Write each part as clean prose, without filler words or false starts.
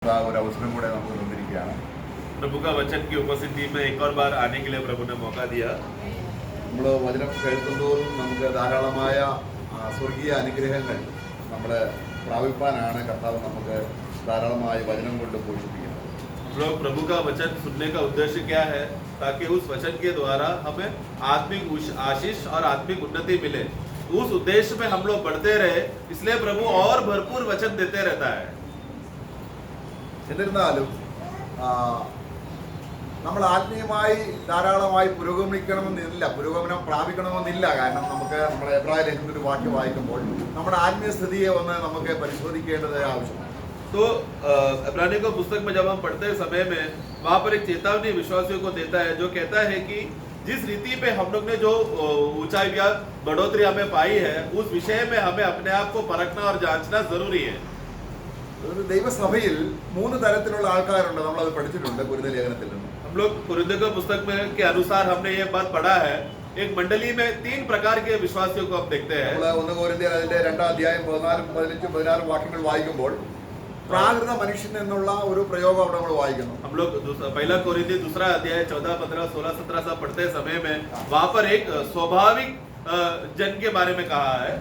और अवसर കൂടെ നമുക്ക് തന്നിരിക്കുകയാണ്. प्रभु का वचन की उपस्थिति में एक और बार आने के लिए प्रभु ने मौका दिया. നമ്മൾ വചനം കേൾക്കുന്തോറും നമുക്ക് ധാരാളമായ സ്വർഗീയ അനുഗ്രഹങ്ങൾ നമ്മൾ പ്രാപിപ്പാനാണ് കർത്താവ് നമുക്ക് ധാരാളമായി വചനം കൊണ്ട് പോഷിപ്പിക്കുന്നത്. हम लोग प्रभु का वचन सुनने का उद्देश्य क्या है? ताकि उस वचन के द्वारा हमें आत्मिक आशीष और आत्मिक उन्नति मिले. उस उद्देश्य में हम लोग बढ़ते रहे, इसलिए प्रभु और भरपूर वचन देते रहता है. എന്നിരുന്നാലും നമ്മൾ ആത്മീയമായി ധാരാളമായി പുരോഗമനം പ്രാപിക്കണമെന്നില്ല. കാരണം നമുക്ക് നമ്മുടെ എബ്രായ ലേഖനത്തിൽ വാക്യം വായിക്കുമ്പോൾ നമ്മുടെ ആത്മീയ സ്ഥിതിയെ ഒന്ന് നമുക്ക് പരിശോധിക്കേണ്ടത് ആവശ്യമാണ്. तो इब्रानियों का पुस्तक में जब हम पढ़ते समय में वहाँ पर एक चेतावनी विश्वासियों को देता है, जो कहता है कि जिस रीति पे हम लोग ने जो ऊंचाई या बढ़ोतरी हमें पाई है, उस विषय में हमें अपने आप को परखना और जांचना जरूरी है. ഒരു ദൈവസഭയിൽ 3 തരത്തിലുള്ള ആൾക്കാരുണ്ട്. നമ്മളത് പഠിച്ചിട്ടുണ്ട് കൊരിന്ത്യർ ലേഖനത്തിൽ നിന്ന്. हम लोग कुरिन्थियों के पुस्तक में के अनुसार हमने ये बात पढ़ा है. एक मंडली में 3 प्रकार के विश्वासियों को हम देखते हैं. നമ്മൾ 1 കൊരിന്ത്യർ അതിന്റെ 2-ാം അധ്യായം 14, 15, 16 വാക്യങ്ങൾ വായിക്കുമ്പോൾ പ്രാകൃത മനുഷ്യൻ എന്നുള്ള ഒരു പ്രയോഗം അവിടെ നമ്മൾ വായിക്കുന്നു. हम लोग पहला कोरिन्थी 2 अध्याय 14, 15, 16, 17 सब पढ़ते समय में वहाँ पर एक स्वाभाविक जन के बारे में कहा है.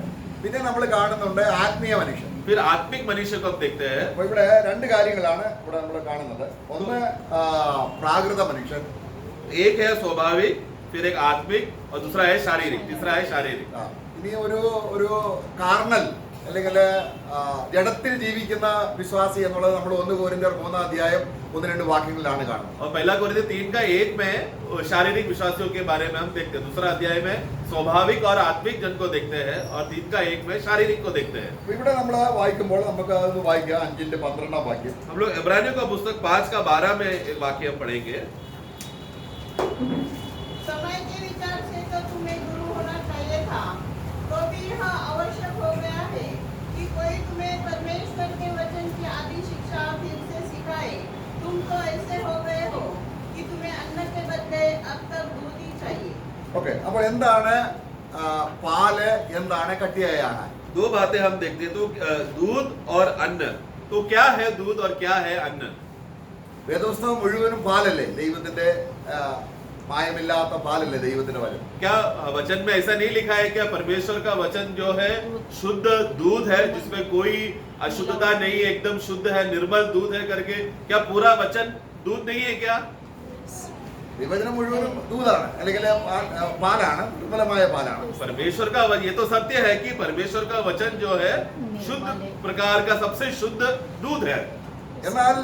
പിന്നെ നമ്മൾ കാണുന്നുണ്ട് ആത്മീയ മനുഷ്യൻ. फिर आत्मिक मनुष्य को देखते हैं. അപ്പോൾ ഇവിടെ 2 കാര്യങ്ങളാണ് ഇവിടെ നമ്മൾ കാണുന്നത്. ഒന്ന് പ്രാകൃത മനുഷ്യൻ, एक है स्वाभाविक, फिर एक आत्मिक और दूसरा है शारीरिक, तीसरा है शारीरिक. ഇനി ഒരു കാർണൽ അല്ലെങ്കിൽ ജഡത്തിൽ ജീവിക്കുന്ന വിശ്വാസി എന്നുള്ളത് നമ്മൾ 1 കൊരിന്ത്യർ 3-ാം അധ്യായം 1-2 വാക്യങ്ങളിലാണ് കാണുന്നത്. और पहला कोरिन्थी 3 का 1 में शारीरिक विश्वासियों के बारे में हम देखते हैं. दूसरा अध्याय में स्वाभाविक और आत्मिक जन को देखते हैं, और 3 का 1 में शारीरिक को देखते हैं. ഇവിടെ നമ്മൾ വായിക്കുമ്പോൾ നമുക്ക് അത് വായിക്കാം. 5-ന്റെ 12-ാം വാക്യം. हम लोग इब्रानियों का पुस्तक 5 का 12 में एक वाक्य हम पढ़ेंगे. समय के विचार से तो तुम्हें गुरु होना चाहिए था, तो भी यह आवश्यक हो गया है कि कोई तुम्हें परमेश्वर के वचन की आदि शिक्षा फिर से सिखाए. तुम तो ऐसे हो गए हो कि तुम्हें अन्न के बदले अब तक दूध ही चाहिए. ഓക്കെ, അപ്പോൾ എന്താണ് പാല്, എന്താണ് കട്ടിയായ ആഹാരം? 2 बातें हम देखते हैं. तो दूध और अन्न. तो क्या है दूध और क्या है अन्न? വേദപുസ്തകം മുഴുവനും പാലല്ലേ? ദൈവത്തിന്റെ മായമില്ലാത്ത പാലല്ലേ ദൈവത്തിന്റെ വചനം? क्या वचन में ऐसा नहीं लिखा है क्या परमेश्वर का वचन जो है शुद्ध दूध है, जिसमें कोई अशुद्धता नहीं है, एकदम शुद्ध है, निर्मल दूध है करके? क्या पूरा वचन दूध नहीं है क्या? ദൈവവചനം മുഴുവനും ദൂതാണ്, അല്ലെങ്കിൽ പാലാണ്, നിർമ്മലമായ പാലാണ്. परमेश्वर का ये तो सत्य है कि परमेश्वर का वचन जो है शुद्ध प्रकार का सबसे शुद्ध दूध है. എന്നാൽ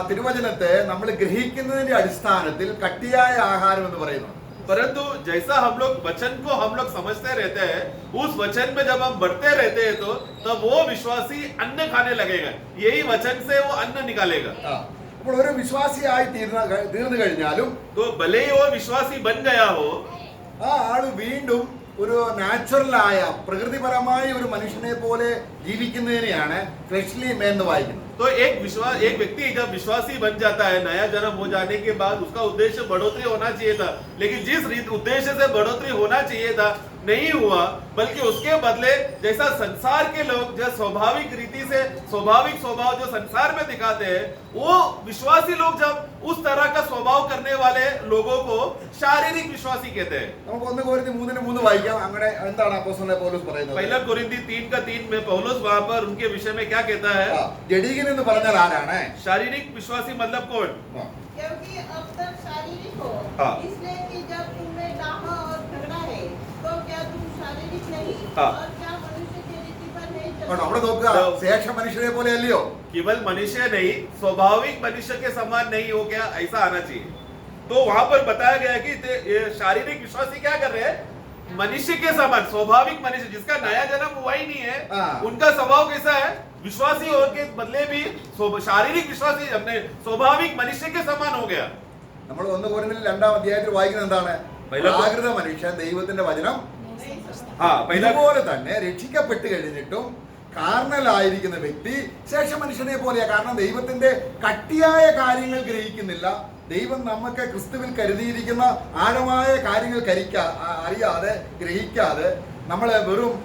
തിരുവചനത്തെ നമ്മൾ ഗ്രഹിക്കുന്നതിന്റെ അടിസ്ഥാനത്തിൽ കട്ടിയായ ആഹാരം എന്ന് പറയുന്നു. परंतु जैसा हम लोग वचन को हम लोग समझते रहते हैं, उस वचन में जब हम बढ़ते रहते हैं तो तब वो विश्वासी अन्न खाने लगेगा. यही वचन से वो अन्न निकालेगा. അപ്പോൾ ഒരു വിശ്വാസിയായി തീർന്നു കഴിഞ്ഞാലും तो भले ही वो विश्वासी बन गया हो, ആ ആള് വീണ്ടും ഒരു നാച്ചുറലായ പ്രകൃതിപരമായ ഒരു മനുഷ്യനെ പോലെ ജീവിക്കുന്നതിനെയാണ് ഫ്ലെഷ്ലി മാൻ എന്ന് വായിക്കുന്നത്. तो एक व्यक्ति जब विश्वासी बन जाता है, नया जन्म हो जाने के बाद उसका उद्देश्य बढ़ोतरी होना चाहिए था, लेकिन जिस उद्देश्य से बढ़ोतरी होना चाहिए था नहीं हुआ, बल्कि उसके बदले जैसा संसार के लोग जो स्वाभाविक रीति से स्वाभाविक स्वभाव जो संसार में दिखाते हैं, वो विश्वासी लोग जब उस तरह का स्वभाव करने वाले लोगों को शारीरिक विश्वासी कहते हैं. നമുക്ക് 1 കൊരിന്ത്യർ 3:3 വായിക്കാം. അങ്ങനെ എന്താണ് അപ്പോസ്തലനായ പൗലോസ് പറയുന്നത്? पहला कोरिन्थी 3 का 3 में पौलुस वहां पर उनके विषय में क्या कहता है? ജഡികൻ എന്ന് പറഞ്ഞാൽ ആരാണ്? शारीरिक विश्वासी मतलब कौन? क्योंकि अब तक शारीरिक हो, हाँ. इसलिए कि जब तुम्हें डाह और झगड़ा है, तो क्या तुम शारीरिक नहीं हाँ. और क्या मनुष्य के रीति पर नहीं അവിടെ चलते? നോക്കുക, ശേഷ മനുഷ്യരെ പോലെ അല്ലയോ? केवल मनुष्य नहीं, स्वाभाविक मनुष्य के समान नहीं हो गया, ऐसा आना चाहिए. तो वहां पर बताया गया कि ये शारीरिक विश्वासी क्या कर रहे हैं? मनुष्य के समान, स्वाभाविक मनुष्य जिसका नया जन्म हुआ ही नहीं है, उनका स्वभाव कैसा है? विश्वासी होने के बदले भी शारीरिक विश्वासी अपने स्वाभाविक मनुष्य के समान हो गया. നമ്മൾ 1 കൊരിന്ത്യർ 2-ാം അധ്യായത്തിൽ വായിക്കുന്നത് എന്താണ്? പ്രാകൃത മനുഷ്യൻ ദൈവത്തിന്റെ വചനം ഇതുപോലെ തന്നെ രക്ഷിക്കപ്പെട്ട് കഴിഞ്ഞിട്ടും കാർണലായിരിക്കുന്ന വ്യക്തി ശേഷ മനുഷ്യനെ പോലെയാ. കാരണം ദൈവത്തിന്റെ കട്ടിയായ കാര്യങ്ങൾ ഗ്രഹിക്കുന്നില്ല. ദൈവം നമുക്ക് ക്രിസ്തുവിൽ കരുതിയിരിക്കുന്ന ആഴമായ കാര്യങ്ങൾ അറിയാതെ ഗ്രഹിക്കാതെ നമ്മളെ വെറും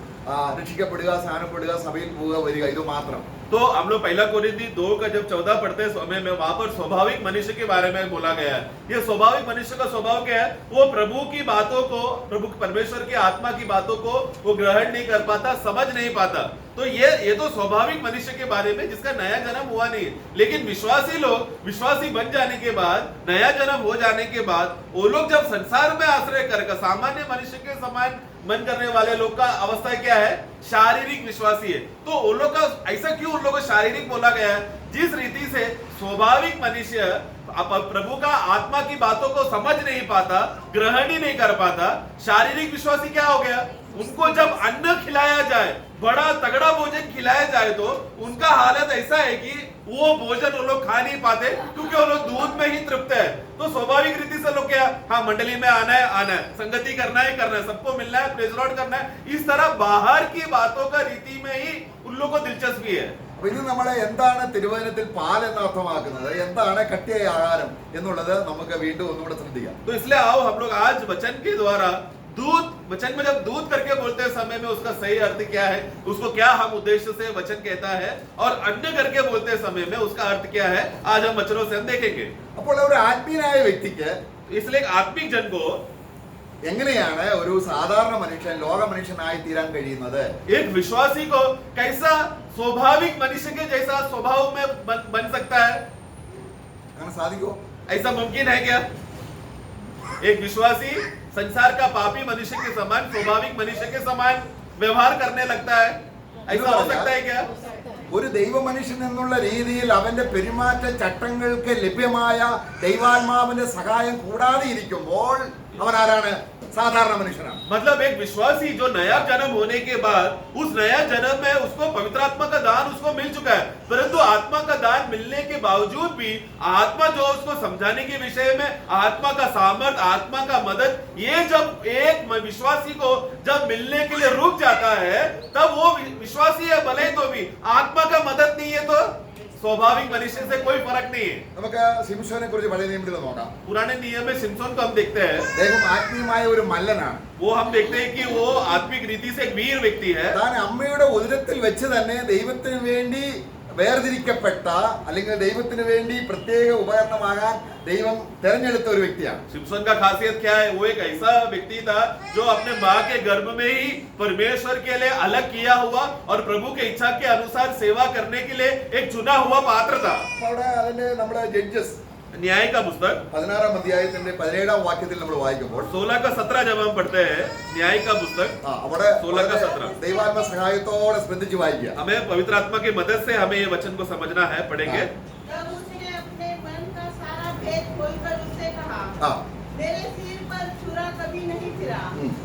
രക്ഷിക്കപ്പെടുക, സ്നാനപ്പെടുക, സഭയിൽ പോവുക, വരിക, ഇത് മാത്രം. तो हम लोग पहला कोरिन्थी 2 का जब 14 पढ़ते हैं समय में वहां पर स्वाभाविक मनुष्य के बारे में बोला गया है। ये स्वाभाविक मनुष्य का स्वभाव क्या है? वो प्रभु की बातों को, प्रभु परमेश्वर की आत्मा की बातों को वो ग्रहण नहीं कर पाता, समझ नहीं पाता। तो ये तो स्वाभाविक मनुष्य के बारे में जिसका नया जन्म हुआ नहीं है। लेकिन विश्वासी लोग विश्वासी बन जाने के बाद, नया जन्म हो जाने के बाद, वो लोग जब संसार में आश्रय कर सामान्य मनुष्य के समान मन करने वाले लोग का अवस्था क्या है? शारीरिक विश्वासी है। तो उन लोग का ऐसा क्यों उन लोग को शारीरिक बोला गया है? जिस रीति से स्वाभाविक मनुष्य प्रभु का आत्मा की बातों को समझ नहीं पाता, ग्रहण ही नहीं कर पाता, शारीरिक विश्वासी क्या हो गया? उनको जब अन्न खिलाया जाए, बड़ा तगड़ा भोजन खिलाया जाए, तो उनका हालत ऐसा है कि वो भोजन वो लोग खा नहीं पाते, क्योंकि वो लोग दूध में ही तृप्त है। तो स्वाभाविक रीति से लोग क्या, हाँ मंडली में आना है, संगति करना है, सबको मिलना है, प्रेज लॉर्ड करना है, इस तरह बाहर की बातों का रीति में ही उन लोगों को दिलचस्पी है। ഇത് നമ്മളെ എന്താണ് തിരുവചനത്തിൽ പാൽ എന്ന് അർത്ഥമാക്കുന്നത്, എന്താണ് കട്ടിയായ ആഹാരം എന്നുള്ളത് നമുക്ക് വീണ്ടും ഒന്നുകൂടെ ശ്രദ്ധിക്കാം. तो इसलिए आओ हम लोग आज वचन के द्वारा दूध, वचन में जब दूध करके बोलते हैं समय में उसका सही अर्थ क्या है, उसको क्या हम उद्देश्य से वचन कहता है, और अन्न करके बोलते समय में उसका अर्थ क्या है, आज हम वचनों से हम देखेंगे। അപ്പോൾ ഒരു ആത്മീയനായ വ്യക്തിക്ക്, इसलिए आत्मिक जन को എങ്ങനെയാണ് ഒരു സാധാരണ മനുഷ്യൻ ലോക മനുഷ്യനായി തീരാൻ കഴിയുന്നത്? एक विश्वासी को कैसा स्वाभाविक मनुष्य के जैसा स्वभाव में बन सकता है? അങ്ങനെ സാധിക്കുമോ? ऐसा मुमकिन है क्या? एक विश्वासी संसार का पापी मनुष्य के समान, स्वाभाविक मनुष्य के समान व्यवहार करने लगता है, ऐसा हो सकता है क्या? ഒരു ദൈവ മനുഷ്യൻ എന്നുള്ള രീതിയിൽ അവന്റെ പെരുമാറ്റ ചട്ടങ്ങൾക്ക് ലഭ്യമായ ദൈവാത്മാവിന്റെ സഹായം കൂടാതെ ഇരിക്കുമ്പോൾ അവൻ ആരാണ്? साधारण मनुष्य नाम। मतलब एक विश्वासी जो नया जन्म होने के बाद उस नया जन्म में उसको पवित्र आत्मा का दान उसको मिल चुका है, परंतु आत्मा का दान मिलने के बावजूद भी आत्मा जो उसको समझाने के विषय में आत्मा का सामर्थ, आत्मा का मदद, ये जब एक विश्वासी को जब मिलने के लिए रुक जाता है तब वो विश्वासी है भले तो भी आत्मा का मदद नहीं है तो स्वाभाविक मनुष्य से कोई फर्क नहीं है। നമുക്ക് സിംസോനെ കുറിച്ച് പഴയ നിയമത്തിൽ നോക്കാം। पुराने नियम में सिमसोन को हम देखते हैं, അദ്ദേഹം ആത്മീയമായ ഒരു മല്ലനാണ്। वो हम देखते हैं कि वो आत्मिक रीति से एक वीर व्यक्ति है। താൻ അമ്മയുടെ ഉദരത്തിൽ വെച്ച് തന്നെ ദൈവത്തിന് വേണ്ടി വേർതിരിക്കപ്പെട്ട അല്ലെങ്കിൽ ദൈവത്തിന് വേണ്ടി പ്രത്യേക ഉപകരണമാകാൻ ദൈവം തെരഞ്ഞെടുത്ത ഒരു വ്യക്തിയാണ്। सिमसोन का खासियत क्या है? वो एक ऐसा व्यक्ति था जो अपने माँ के गर्भ में ही परमेश्वर के लिए अलग किया हुआ और प्रभु के इच्छा के अनुसार सेवा करने के लिए एक चुना हुआ पात्र था। അവിടെ അതിന്റെ നമ്മുടെ ജഡ്ജസ് न्याय का पुस्तक 16 അധ്യായത്തിന്റെ 17 വാക്യത്തിൽ നമ്മൾ വായിക്കുമ്പോൾ 16 का 17 जब हम पढ़ते हैं न्याय का पुस्तक അവിടെ 16 का 17 ദൈവാത്മ സഹായത്തോടെ ശ്രദ്ധിച്ചു വായിക്കുക। हमें पवित्र आत्मा की मदद से हमें ये वचन को समझना है, पढ़ेंगे। तब उसने अपने मन का सारा भेद खोलकर उससे कहा, हाँ। मेरे सिर पर छुरा कभी नहीं फिरा,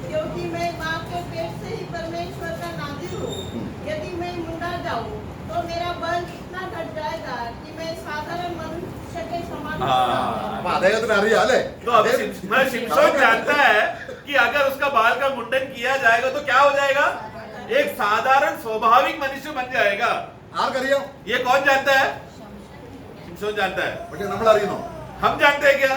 क्योंकि मैं माँ के पेट से ही परमेश्वर का नाज़िर हूँ। यदि मैं मुंडा जाऊँ तो मेरा बल इतना घट जाएगा कि मैं साधारण मनुष्य के समान हो जाऊंगा। അപ്പൊ അദ്ദേഹത്തിന് അറിയാം അല്ലേ? तो अब सिमसोन जानता है कि अगर उसका बाल का मुंडन किया जाएगा तो क्या हो जाएगा? एक साधारण स्वाभाविक मनुष्य बन जाएगा। ആർക്കറിയാം? ये कौन जानता है? सिमसोन जानता है। പക്ഷെ നമ്മൾ അറിയുന്നു, हम जानते हैं क्या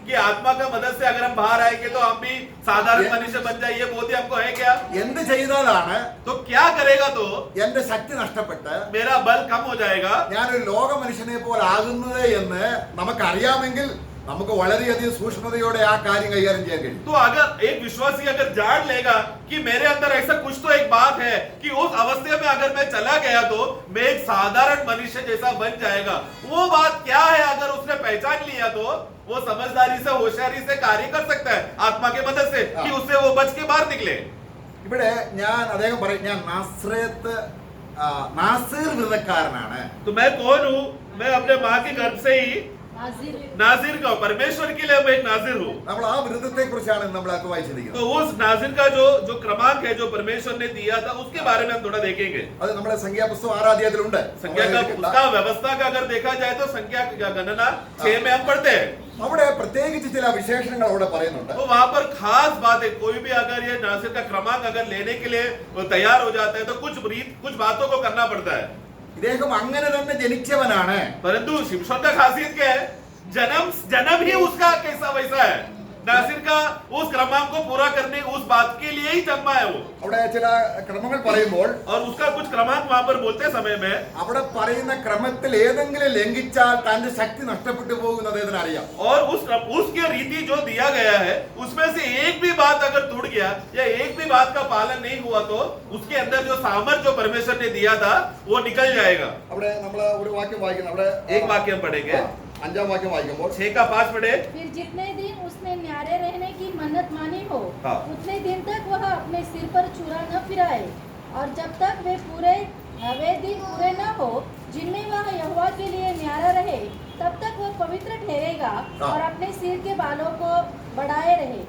कि आत्मा का मदद से अगर हम बाहर आएंगे तो हम भी साधारण मनुष्य बन जाए, ये बोध हमको है क्या? എന്ത് ചെയ്താലാണ് तो क्या करेगा तो എന്റെ ശക്തി നഷ്ടപ്പെട്ട് मेरा बल कम हो जाएगा? ഞാനൊരു ലോക മനുഷ്യനെ പോലെ ആകുന്നത് എന്ന് നമുക്കറിയാമെങ്കിൽ നമുക്ക് വളരെയധികം സൂക്ഷ്മതയോടെ ആ കാര്യം കൈകാര്യം ചെയ്യാൻ കഴിയും। तो अगर एक विश्वासी अगर जान लेगा कि मेरे अंदर ऐसा कुछ तो एक बात है कि उस अवस्था में अगर मैं चला गया तो मैं एक साधारण मनुष्य जैसा बन जाएगा, वो बात क्या है अगर उसने पहचान लिया तो वो समझदारी से, होशियारी से कार्य कर सकता है आत्मा के मदद से कि उससे वो बच के बाहर निकले। ഇവിടെ അദ്ദേഹം പറയും, ഞാൻ നാസീർ വ്രതക്കാരനാണ്। तो मैं कौन हूँ? मैं अपने माँ के गर्भ से ही नाजिर का, परमेश्वर के लिए मैं एक नाजिर हूँ। നമ്മൾ ആ വ്രതത്തെ കുറിച്ചാണ് നമ്മൾ അത് വായിച്ചിരിക്കുന്നത്। तो उस नाजिर का जो क्रमांक है जो परमेश्वर ने दिया था उसके बारे में हम थोड़ा देखेंगे। അത് നമ്മുടെ സംഖ്യാപുസ്തകം 6 അധ്യായത്തിലുണ്ട്। संख्या का उसका व्यवस्था का अगर देखा जाए तो संख्या का गणना 6 में हम पढ़ते हैं। അവിടെ പ്രത്യേകിച്ച് ചില വിശേഷണങ്ങൾ അവിടെ പറയുന്നുണ്ട്। तो वहाँ पर खास बात है, कोई भी अगर ये नासिर का क्रमांक अगर लेने के लिए तैयार हो जाता है तो कुछ बातों को करना पड़ता है। ഇദ്ദേഹം അങ്ങനെ തന്നെ ജനിച്ചവനാണ്। परंतु सिमसोन का खासियत क्या है? जन्म ही उसका कैसा वैसा है। नासिर का उस क्रमांक को पूरा करने उस बात के लिए ही जन्मा है वो, അവിടെ ചില ക്രമങ്ങൾ പറയുമ്പോൾ और उसका कुछ क्रमांक वहां पर बोलते समय में അവിടെ പറയുന്ന ക്രമത്തിൽ ഏതെങ്കിലും ലംഘിച്ചാൽ തന്റെ ശക്തി നഷ്ടപ്പെട്ടു പോകുന്നത് ഇതിനറിയാം. और उसके रीति जो दिया गया है उसमें से एक भी बात अगर टूट गया या एक भी बात का पालन नहीं हुआ तो उसके अंदर जो सामर्थ जो परमेश्वर ने दिया था वो निकल जाएगा. അവിടെ നമ്മൾ ഒരു വാക്യം വായിക്കണം. അവിടെ एक वाक्य हम पढ़ेंगे, 5-ാം വാക്യം വായിക്കുമ്പോൾ 6 का 5 पढ़े. फिर जितने दिन उसने न्यारे रहने की मन्नत मानी हो, हाँ। उतने दिन तक वह अपने सिर पर चूड़ा न फिराए, और जब तक वे दिन पूरे न हो जिनमें वह यहोवा के लिए न्यारा रहे, तब तक वह पवित्र ठहरेगा हाँ। और अपने सिर के बालों को बढ़ाए रहे.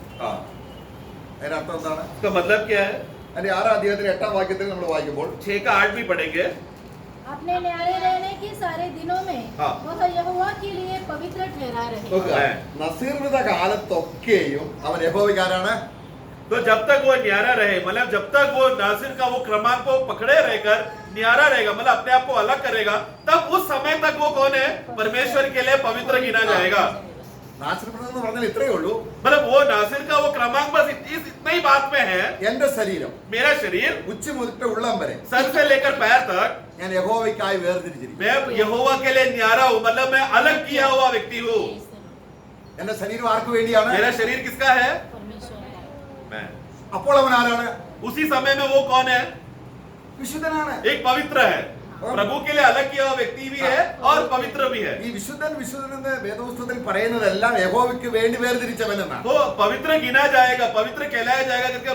അതിന്റെ അർത്ഥം എന്താണ്? इसका मतलब क्या है? അതിന്റെ 6-ാം അധ്യായത്തിലെ 8-ാം വാക്യത്തിൽ നമ്മൾ വായിക്കുമ്പോൾ 6 का 8 भी पढ़ेंगे. अपने न्यारे रहने के सारे दिनों में हाँ। वह यहोवा के लिए पवित्र ठहरा रहे. നോക്കുക, നസീർവൃത കാലത്തൊക്കെയും അവൻ യഹോവയ്ക്കാരാണ്. तो जब तक वो न्यारा रहे, मतलब जब तक वो नासिर का वो क्रमांक को पकड़े रहकर न्यारा रहेगा, मतलब अपने आप को अलग करेगा, तब उस समय तक वो कौन है? परमेश्वर के लिए पवित्र गिना जाएगा. നാസിർവൃതം എന്ന് പറഞ്ഞാൽ ഇത്രയേ ഉള്ളൂ. मतलब वो नासिर का वो क्रमांक बस इतना ही बात में है. എന്റെ ശരീരം मेरा शरीर ഉച്ച മുതൽ ഉള്ളം വരെ सर से लेकर पैर तक ഞാൻ യഹോവയ്ക്കായി വേർതിരിച്ചിരിക്കും. मैं यहोवा के लिए न्यारा हूँ, मतलब मैं अलग किया हुआ व्यक्ति हूँ. എന്റെ ശരീരം ആർക്ക് വേണ്ടിയാണ്? मेरा शरीर किसका है? मैं. അപ്പോൾ അവൻ ആരാണ്? उसी समय में वो कौन है? വിശുദ്ധനാണ്. एक पवित्र है. प्रभु के लिए अलग किया हुआ व्यक्ति भी है और पवित्र भी है. ഈ വിശുദ്ധൻ എന്ന് വേദപുസ്തകത്തിൽ പറയുന്നതെല്ലാം യഹോവയ്ക്ക് വേണ്ടി വേർതിരിച്ചവൻ എന്നാണ്. तो पवित्र गिना जाएगा, पवित्र कहलाया जाएगा करके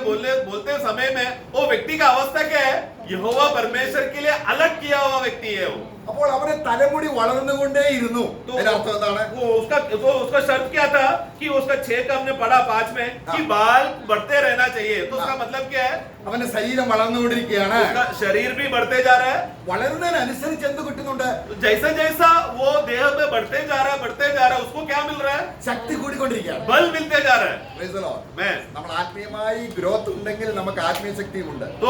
बोलते समय में वो व्यक्ति का अवस्था क्या है? यहोवा परमेश्वर के लिए अलग किया हुआ व्यक्ति है वो. അപ്പോൾ അവന്റെ തലമുടി വളർന്നുകൊണ്ടേയിരുന്നു. तो അതിന്റെ അർത്ഥം എന്താണ്? वो उसका शर्त क्या था कि उसका 6 का हमने पढ़ा 5 में कि बाल बढ़ते रहना चाहिए. तो उसका मतलब क्या है? അവന്റെ ശരീരം വളർന്നുകൊണ്ടിരിക്കുകയാണ്. उसका शरीर भी बढ़ते जा रहा है. വളരുന്നതിനനുസരിച്ച് എന്ത് കിട്ടുന്നുണ്ട്? जैसा जैसा वो देह में बढ़ते जा रहा है उसको क्या मिल रहा है? ശക്തി കൂടിക്കൊണ്ടിരിക്കുകയാണ്. बल मिलते जा रहा है. Praise the Lord. मैं നമ്മൾ ആത്മീയമായി ഗ്രോത്ത് ഉണ്ടെങ്കിൽ നമുക്ക് ആത്മീയ ശക്തിയുമുണ്ട്. तो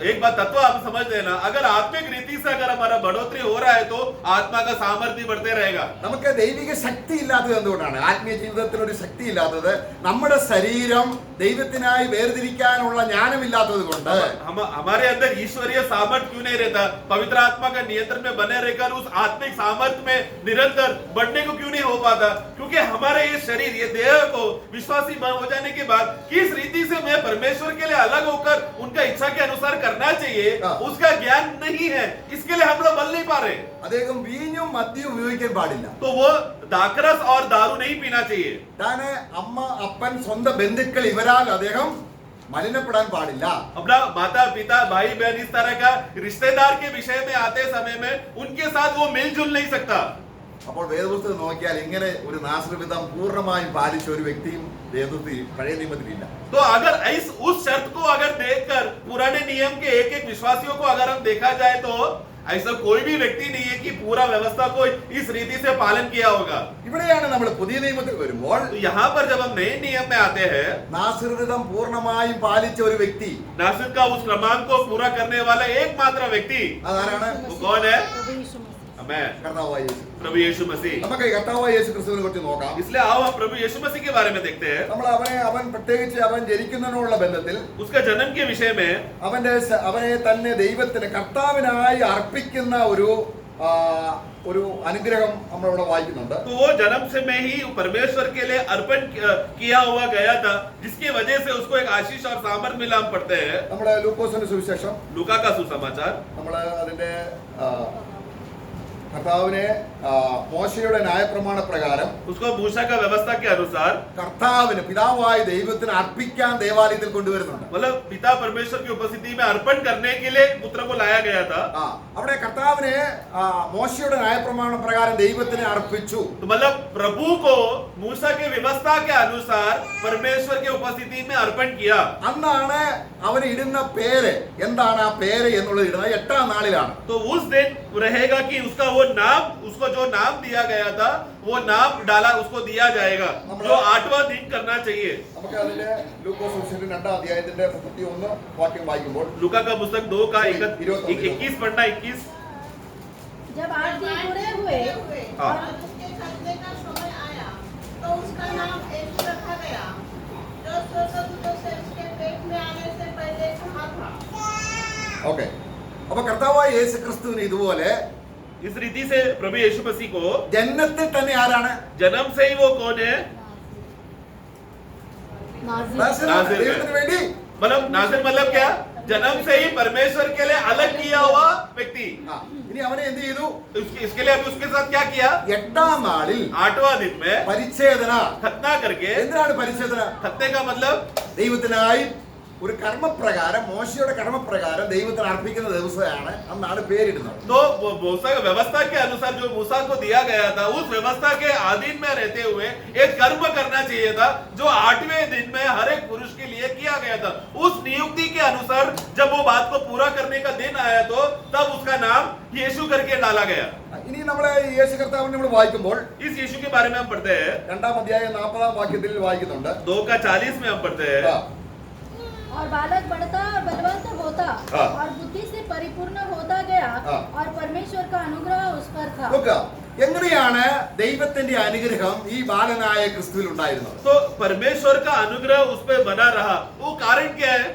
एक बात तत्व आप समझ लेना, अगर आत्मिक रीति से अगर हमारा बढ़ोतरी हो रहा है तो आत्मा का सामर्थ्य बढ़ते रहेगा. നമുക്ക് ദൈവിക ശക്തി ഇല്ലാത്തത് എന്തുകൊണ്ടാണ്? ആത്മീയ ജീവിതത്തിന് ഒരു ശക്തി ഇല്ലാത്തത് നമ്മുടെ ശരീരം ദൈവത്തിനായി വേർതിരിക്കാനുള്ള ജ്ഞാനമില്ലാത്തത് കൊണ്ട്. हमारे अंदर ईश्वरीय सामर्थ्य क्यों नहीं रहता? पवित्र आत्मा का नियंत्रण में बने रहकर उस आत्मिक सामर्थ्य में निरंतर बढ़ने को क्यों नहीं हो पाता? क्योंकि हमारे ये शरीर, ये देह को विश्वासी हो जाने के बाद किस रीति से मैं परमेश्वर के लिए अलग होकर उनका इच्छा के अनुसार करना चाहिए, उसका ज्ञान नहीं है. इसके लिए हम लोग बल नहीं पा रहे. അദ്ദേഹം വീഞ്ഞും മദ്യവും ഉപയോഗിക്കാൻ പാടില്ല. तो वो दाकरस और दारू नहीं पीना चाहिए. താന് അമ്മ അപ്പൻ സ്വന്തം ബന്ധുക്കൾ ഇവരാൽ അദ്ദേഹം മലിനപ്പെടാൻ പാടില്ല. अपना माता पिता भाई बहन इस तरह का रिश्तेदार के विषय में आते समय में उनके साथ वो मिलजुल नहीं सकता. അപ്പോൾ വേദപുസ്തകം നോക്കിയാൽ ഇങ്ങനെ ഒരു നാസൃവിധം പൂർണ്ണമായും പാലിച്ച ഒരു വ്യക്തിയും വേദത്തിൽ പഴയ നിയമത്തിലില്ല. तो अगर उस शर्त को अगर देखकर पुराने नियम के एक एक विश्वासियों को अगर हम देखा जाए तो ऐसा कोई भी व्यक्ति नहीं है कि पूरा व्यवस्था को इस रीति से पालन किया होगा. ഇവിടെയാണ് നമ്മൾ പുതിയ നിയമത്തിൽ വരുമ്പോൾ तो यहाँ पर जब हम नए नियम में आते हैं, നാസൃവിധം പൂർണ്ണമായും പാലിച്ച ഒരു വ്യക്തി, नासिर का उस क्रमांक को पूरा करने वाला एकमात्र व्यक्ति അതാരാണ്? वो कौन है? प्रभु यीशु मसीह. मैं, കർത്താവായ യേശു. प्रभु यीशु मसीह. നമുക്ക് ഈ കർത്താവായ യേശു ക്രിസ്തുവിനെ കുറിച്ച് നോക്കാം. इसलिए आओ हम प्रभु यीशु मसीह के बारे में देखते हैं. നമ്മൾ അവൻ പ്രത്യേകിച്ച് അവൻ ജനിക്കുന്നതിനുള്ള ബന്ധത്തിൽ उसका जन्म के विषय में അവനെ തന്നെ ദൈവത്തിന് കർത്താവിനായി അർപ്പിക്കുന്ന ഒരു അനുഗ്രഹം നമ്മളിവിടെ വായിക്കുന്നുണ്ട്. तो वो जन्म से में ही परमेश्वर के लिए अर्पण किया हुआ गया था, जिसकी वजह से उसको एक आशीष और सामर्थ मिला. हम पढ़ते हैं നമ്മുടെ ലൂക്കോസിന്റെ സുവിശേഷം. लूका का सुसमाचार. നമ്മൾ അതിന്റെ കർത്താവിനെ മോശയുടെ ന്യായപ്രമാണ പ്രകാരം उसको मूसा का व्यवस्था के अनुसार കർത്താവിന് പിതാവായ ദൈവത്തിന് അർപ്പിക്കാൻ ദേവാലയത്തിൽ കൊണ്ടുവരുന്നുണ്ട്. मतलब पिता परमेश्वर की उपस्थिति में अर्पण करने के लिए पुत्र को लाया गया था. അവിടെ കർത്താവിനെ മോശയുടെ ന്യായപ്രമാണ പ്രകാരം ദൈവത്തിന് അർപ്പിച്ചു. तो मतलब प्रभु को मूसा के व्यवस्था के अनुसार परमेश्वर की उपस्थिति में अर्पण किया. അന്നാണ് അവന് ഇടുന്ന പേര്. എന്താണ് ആ പേര് എന്നുള്ളത് ഇടുന്നത് 8ാം നാളിലാണ്. तो उस दिन रहेगा कि उसका वो नाम, उसको जो नाम दिया गया था वो नाम डाला, उसको दिया जाएगा जो 8वां दिन करना चाहिए. നമുക്ക് അതിന്റെ ലൂക്കോസ് സുവിശേഷം 2ാം അധ്യായത്തിന്റെ 31 വാക്യം വായിക്കുമ്പോൾ लूका का पुस्तक 2 का 21 पढ़ना 21. जब 8 दिन पूरे हुए हाँ. और उसके खतने का समय आया तो उसका नाम यीशु रखा गया, ഓക്കെ, അപ്പൊ കർത്താവായ യേശു ക്രിസ്തുവിന് ഇതുപോലെ इस रीति से प्रभु यीशु मसीह को ജന്മത്തിൽ തന്നെ ആരാണ്? जन्म से ही वो कौन है? नाज़िर। नाज़िर है। ദൈവത്തിന് വേണ്ടി मतलब नाज़िर मतलब क्या? जन्म से ही परमेश्वर के लिए अलग किया हुआ व्यक्ति। ആ, ഇനി അവനെ എന്ത് ചെയ്തു? इसके लिए अभी उसके साथ क्या किया? 8ാം നാളിൽ 8वां दिन में പരിച്ഛേദന. खतना करके, എന്തിനാണ് പരിച്ഛേദന? खतने का मतलब ദൈവത്തിനായി ഒരു കർമ്മപ്രകാരം, മോശയുടെ കർമ്മപ്രകാരം ദൈവത്തിന് അർപ്പിക്കുന്ന ദിവസമാണ് അന്നാണ് പേരിടുന്നത്. तो मूसा व्यवस्था के अनुसार जो मूसा को दिया गया था, उस व्यवस्था के अधीन में रहते हुए एक कर्म करना चाहिए था जो 8वें दिन में हर एक पुरुष के लिए किया गया था। उस नियुक्ति के अनुसार जब वो बात को पूरा करने का दिन आया तो तब उसका नाम यीशु करके डाला गया। ഇനി നമ്മളെ യേശു കർത്താവിനെ നമ്മൾ വായിക്കുമ്പോൾ इस यीशु के बारे में हम पढ़ते हैं, 2ാം അധ്യായം 40ാം വാക്യത്തിൽ വായിക്കുന്നുണ്ട്. 2:40 में हम पढ़ते हैं, ആ, और बालक बढ़ता और बलवंत होता हाँ। और बुद्धि से परिपूर्ण होता गया हाँ। और परमेश्वर का अनुग्रह उस पर था। നോക്കുക, എങ്ങനെയാണ് ദൈവത്തിന്റെ അനുഗ്രഹം ഈ ബാലനായ ക്രിസ്തുവിൽ ഉണ്ടായിരുന്നത്? तो परमेश्वर का अनुग्रह उस पर बना रहा। वो कारण क्या है?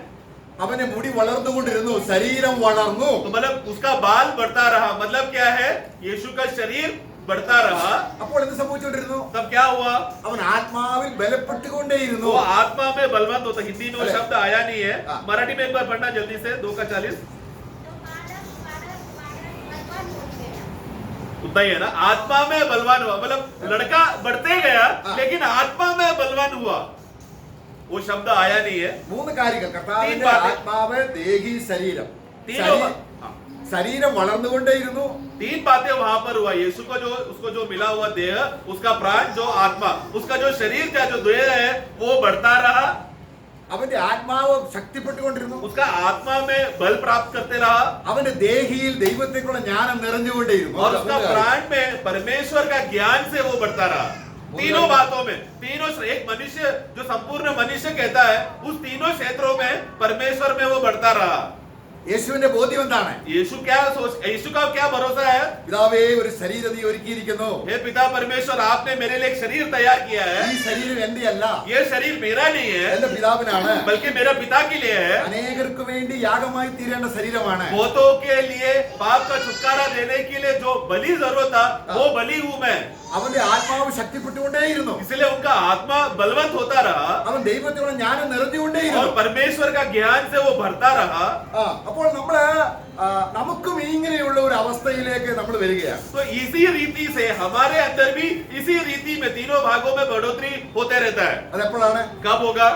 അവന് മുടി വളർന്നുകൊണ്ടിരുന്നു, ശരീരം വളർന്നു. तो मतलब उसका बाल बढ़ता रहा, मतलब क्या है? यीशु का शरीर बढ़ता रहा। അപ്പോൾ എന്ത് സംഭവിച്ചുകൊണ്ടിരുന്നു? तब क्या हुआ? അവൻ ആത്മാവിൽ ബലപ്പെട്ടുകൊണ്ടേയിരുന്നു. वो आत्मा में बलवंत होता। हिंदी में वो अरे। शब्द आया नहीं है, हाँ। मराठी में एक बार पढ़ना जल्दी से, 2:40। उतना ही है ना, आत्मा में बलवान हुआ, मतलब लड़का बढ़ते गया हाँ। लेकिन आत्मा में बलवान हुआ। वो शब्द आया नहीं है। 3 കാര്യങ്ങൾ. കർത്താവിന്റെ तीन बातें। ആത്മാവ്, ദേഹി, ശരീരം. तीनों हाँ। ശരീരം വളർന്നുകൊണ്ടേയിരുന്നു. 3 बातें वहां पर हुआ। यीशु को जो उसको जो मिला हुआ देह, उसका प्राण, जो आत्मा, उसका जो शरीर का जो देह है वो बढ़ता रहा। അവന്റെ ആത്മാവ് ശക്തിപ്പെട്ടുകൊണ്ടിരുന്നു. उसका आत्मा में बल प्राप्त करते रहा അവന്റെ ദേഹിയിൽ ദൈവത്തെക്കുള്ള ജ്ഞാനം നിറഞ്ഞുകൊണ്ടേയിരുന്നു. और उसका प्राण में परमेश्वर का ज्ञान से वो बढ़ता रहा। तीनों बातों में, तीनों एक मनुष्य जो संपूर्ण मनुष्य कहता है, उस तीनों क्षेत्रों में परमेश्वर में वो बढ़ता रहा। യേശുവിന്റെ ബോധ്യം എന്താണ്? यीशु का क्या भरोसा है? പിതാവേ, ഒരു ശരീരം നീ ഒരുക്കിയിരിക്കുന്നു. हे पिता परमेश्वर, आपने मेरे लिए एक शरीर तैयार किया ഈ है। ശരീരം എന്റെ അല്ല, ये शरीर मेरा नहीं है എന്റെ പിതാവിനാണ്. बल्कि मेरा पिता के लिए है। അനേകർക്ക് വേണ്ടി യാഗമായി തീരേണ്ട ശരീരമാണ്. बहुतों के लिए पाप का छुटकारा देने के लिए जो बलि जरूरत था, वो बलि हूं मैं। അവന്റെ ആത്മാവ് ശക്തിപ്പെട്ടുകൊണ്ടേയിരുന്നു. इसलिए उनका आत्मा बलवंत होता रहा അവൻ ദൈവത്തിലുള്ള ജ്ഞാനം और നിറഞ്ഞുകൊണ്ടേയിരുന്നു. परमेश्वर का ज्ञान से वो भरता रहा। അപ്പോൾ നമ്മള് നമുക്കും ഇങ്ങനെയുള്ള ഒരു അവസ്ഥയിലേക്ക് നമ്മൾ വരികയാണ്. तो इसी रीति से हमारे अंदर भी इसी रीति में तीनों भागों में बढ़ोतरी होते रहता है। അതെപ്പോഴാണ്? कब होगा?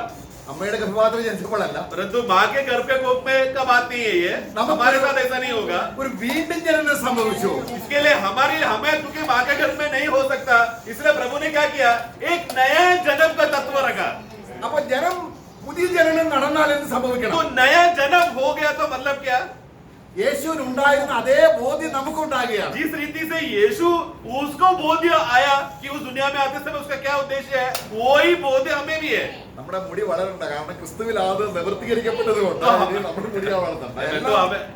അമ്മയുടെ ഗർഭപാത്രത്തിൽ ജനിച്ചപ്പോഴല്ല. परंतु माँ के गर्भ के कोख में कब आती है ये? हमारे साथ ऐसा नहीं होगा। ഒരു വീണ്ടും ജനനം സംഭവിച്ചു. इसके लिए हमें क्योंकि माँ के गर्भ में नहीं हो सकता, इसलिए प्रभु ने क्या किया? एक नया जन्म का तत्व रखा। അപ്പൊ പുതിയ ജനനം നടന്നാൽ എന്ത് तो സംഭവിക്കണം? नया जन्म हो गया तो मतलब क्या? യേശുവിന് ഉണ്ടായിരുന്ന അതേ ബോധ്യം നമുക്കുണ്ടാകുകയാണ്. जिस रीति से यीशु उसको बोध्य आया कि उस दुनिया में आते समय उसका क्या उद्देश्य है, वही बोध्य हमें भी है। നമ്മുടെ മുടി വളരണ്ട, കാരണം ക്രിസ്തുവിൽ അത് നിവർത്തീകരിക്കപ്പെട്ടത് കൊണ്ട് നമ്മുടെ മുടി വളർത്തണം.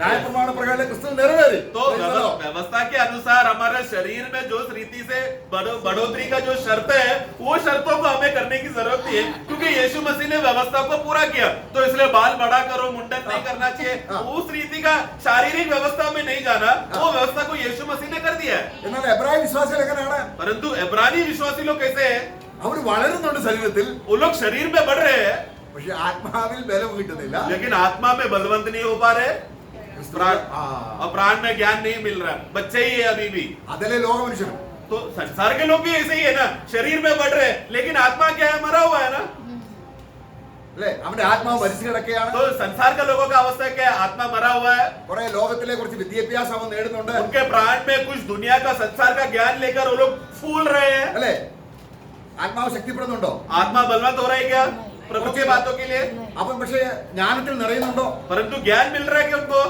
ന്യായപ്രമാണ പ്രകാരം ക്രിസ്തു നിറവേറി. तो व्यवस्था के अनुसार हमारे शरीर में जो रीति से बढ़ोतरी का जो शर्त है, वो शर्तों को हमें करने की जरूरत नहीं है, क्योंकि यीशु मसीह ने व्यवस्था को पूरा किया। तो इसलिए बाल बड़ा करो, मुंडन नहीं करना चाहिए, उस रीति का शारीरिक व्यवस्था में नहीं जाना, वो व्यवस्था को यीशु मसीह ने कर दिया है। എന്നാൽ എബ്രായ വിശ്വാസികൾ എങ്ങനെയാണ്? परंतु इब्रानी विश्वासी लोग कैसे हैं? അവർ വളരുന്നുണ്ട് ശരീരത്തിൽ, वो लोग शरीर में बढ़ रहे हैं പക്ഷെ ആത്മാവിൽ ബലം കിട്ടുന്നില്ല. लेकिन आत्मा में बलवंत नहीं हो पा रहे, प्राण और प्राण में ज्ञान नहीं मिल रहा, बच्चे ही है अभी भी। അതിലെ ലോക മനുഷ്യനും तो संसार के लोग भी ऐसे ही है ना, शरीर में बढ़ रहे हैं लेकिन आत्मा क्या है? मरा हुआ है ना। അല്ലെ, അവന്റെ ആത്മാവ് മരിച്ചു കിടക്കുകയാണ്. तो संसार का लोगों का अवस्था क्या है? आत्मा मरा हुआ है। കുറെ ലോകത്തിലെ കുറച്ച് വിദ്യാഭ്യാസം അവൻ നേടുന്നുണ്ട്. उनके प्राण में कुछ दुनिया का संसार का ज्ञान लेकर वो लोग फूल रहे हैं। അല്ലെ, ആത്മാവ് ശക്തിപ്പെടുന്നുണ്ടോ? आत्मा बलवंत हो रहा है क्या प्रभु की बातों के लिए? അവൻ പക്ഷേ ജ്ഞാനത്തിൽ നിറയുന്നുണ്ടോ? परंतु ज्ञान मिल रहा है क्या उनको?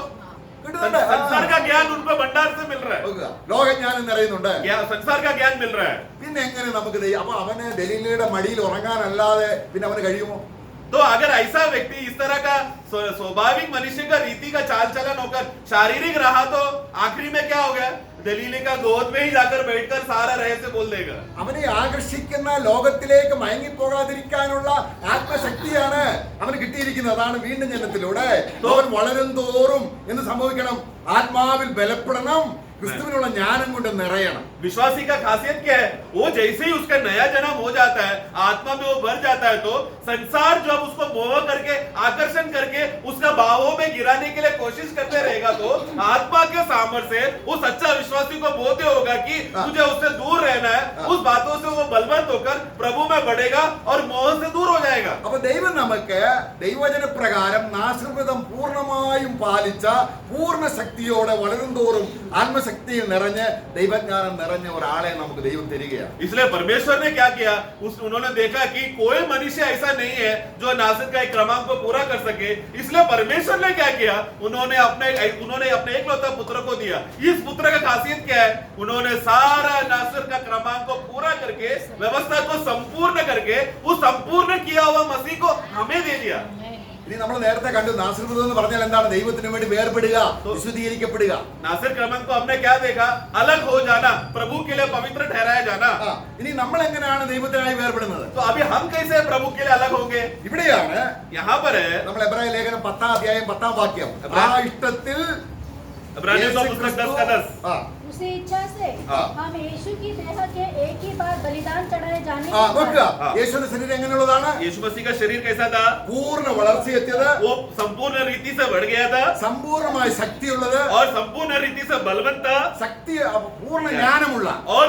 കിട്ടുന്നുണ്ട്. संसार का ज्ञान उनको भंडार से मिल रहा है, ലോകജ്ഞാനം നിറയുന്നുണ്ട്. संसार का ज्ञान मिल रहा है। പിന്നെ എങ്ങനെ നമുക്ക് അപ്പൊ അവന് ദലീലയുടെ മടിയിൽ ഉറങ്ങാനല്ലാതെ പിന്നെ അവന് കഴിയുമോ? तो अगर ऐसा व्यक्ति इस तरह का स्वाभाविक मनुष्य का रीति का चाल चलन होकर शारीरिक रहा तो आखिरी में क्या हो गया? दलीले का गोद में ही जाकर बैठकर सारा रहस्य बोल देगा। അവനെ ആകർഷിക്കുന്ന ലോകത്തിലേക്ക് മയങ്ങിപ്പോകാതിരിക്കാനുള്ള ആത്മശക്തിയാണ് അവന് കിട്ടിയിരിക്കുന്നത്. അതാണ് വീണ്ടും ജനനത്തിലൂടെ അവൻ വളരും തോറും എന്ത് സംഭവിക്കണം? ആത്മാവിൽ ബലപ്പെടണം, ക്രിസ്തുവിനുള്ള ജ്ഞാനം കൊണ്ട് നിറയണം. विश्वासी का खासियत क्या है? वो जैसे ही उसका नया जन्म हो जाता है, आत्मा में वो भर जाता है, तो संसार जब उसको मोह करके आकर्षण करके उसका भावों में गिराने के लिए कोशिश करते रहेगा, तो आत्मा के सामर्थ्य से उस सच्चा विश्वासी को बोधे होगा कि मुझे उससे दूर रहना है। उस बातों से वो बलवंत होकर प्रभु में बढ़ेगा और मोह से दूर हो जाएगा। അപ്പൊ ദൈവം നമുക്ക് ദൈവവചന പ്രകാരം നാസൃതം പൂർണ്ണമായും പാലിച്ച പൂർണ്ണ ശക്തിയോടെ വളരും തോറും ആത്മശക്തിയിൽ നിറഞ്ഞ് ദൈവജ്ഞാനം നിറഞ്ഞ ഒരാളെ നമുക്ക് ദൈവം തരികയാണ്. इसलिए परमेश्वर ने क्या किया? उन्होंने देखा कि कोई मनुष्य ऐसा नहीं है जो नासरत का एक क्रमांक को पूरा कर सके। इसलिए परमेश्वर ने क्या किया? उन्होंने अपने एकलौता पुत्र को दिया। इस पुत्र का खासियत क्या है? उन्होंने सारा नासरत का क्रमांक को पूरा करके व्यवस्था को संपूर्ण करके उस संपूर्ण किया हुआ मसीह को हमें दे दिया। ഇനി നമ്മൾ നേരത്തെ കണ്ടു നാസൃതം എന്ന് പറഞ്ഞാൽ എന്താണ്? ദൈവത്തിന് വേണ്ടി വേർപെടുക, വിശുദ്ധീകരിക്കപ്പെടുക. नासर क्रमांक को हमने क्या देखा? अलग हो जाना, प्रभु के लिए पवित्र ठहराया जाना। ഇനി നമ്മൾ എങ്ങനെയാണ് ദൈവത്തിനായി വേർപെടുന്നത്? तो अभी हम कैसे प्रभु के लिए अलग होंगे? ഇവിടെയാണ് यहाँ पर है നമ്മൾ എബ്രായ ലേഖനം 10 അധ്യായം 10 വാക്യം. ആ ഇഷ്ടത്തിൽ इब्रानियों का पुस्तक 10 का 10। उसी इच्छा से हम यीशु की देह के एक ही बार बलिदान चढ़ाए जाने നോക്കുക, യേശുവിന്റെ ശരീരം എങ്ങനെയുള്ളതാണ്? यीशु मसीह का शरीर कैसा था? പൂർണ്ണ വളർച്ചയെത്തിയത്, वो संपूर्ण रीति से बढ़ गया था സമ്പൂർണ്ണമായ ശക്തിയുള്ളത്, और संपूर्ण रीति से बलवंत था ശക്തി പൂർണ്ണ ജ്ഞാനമുള്ള. और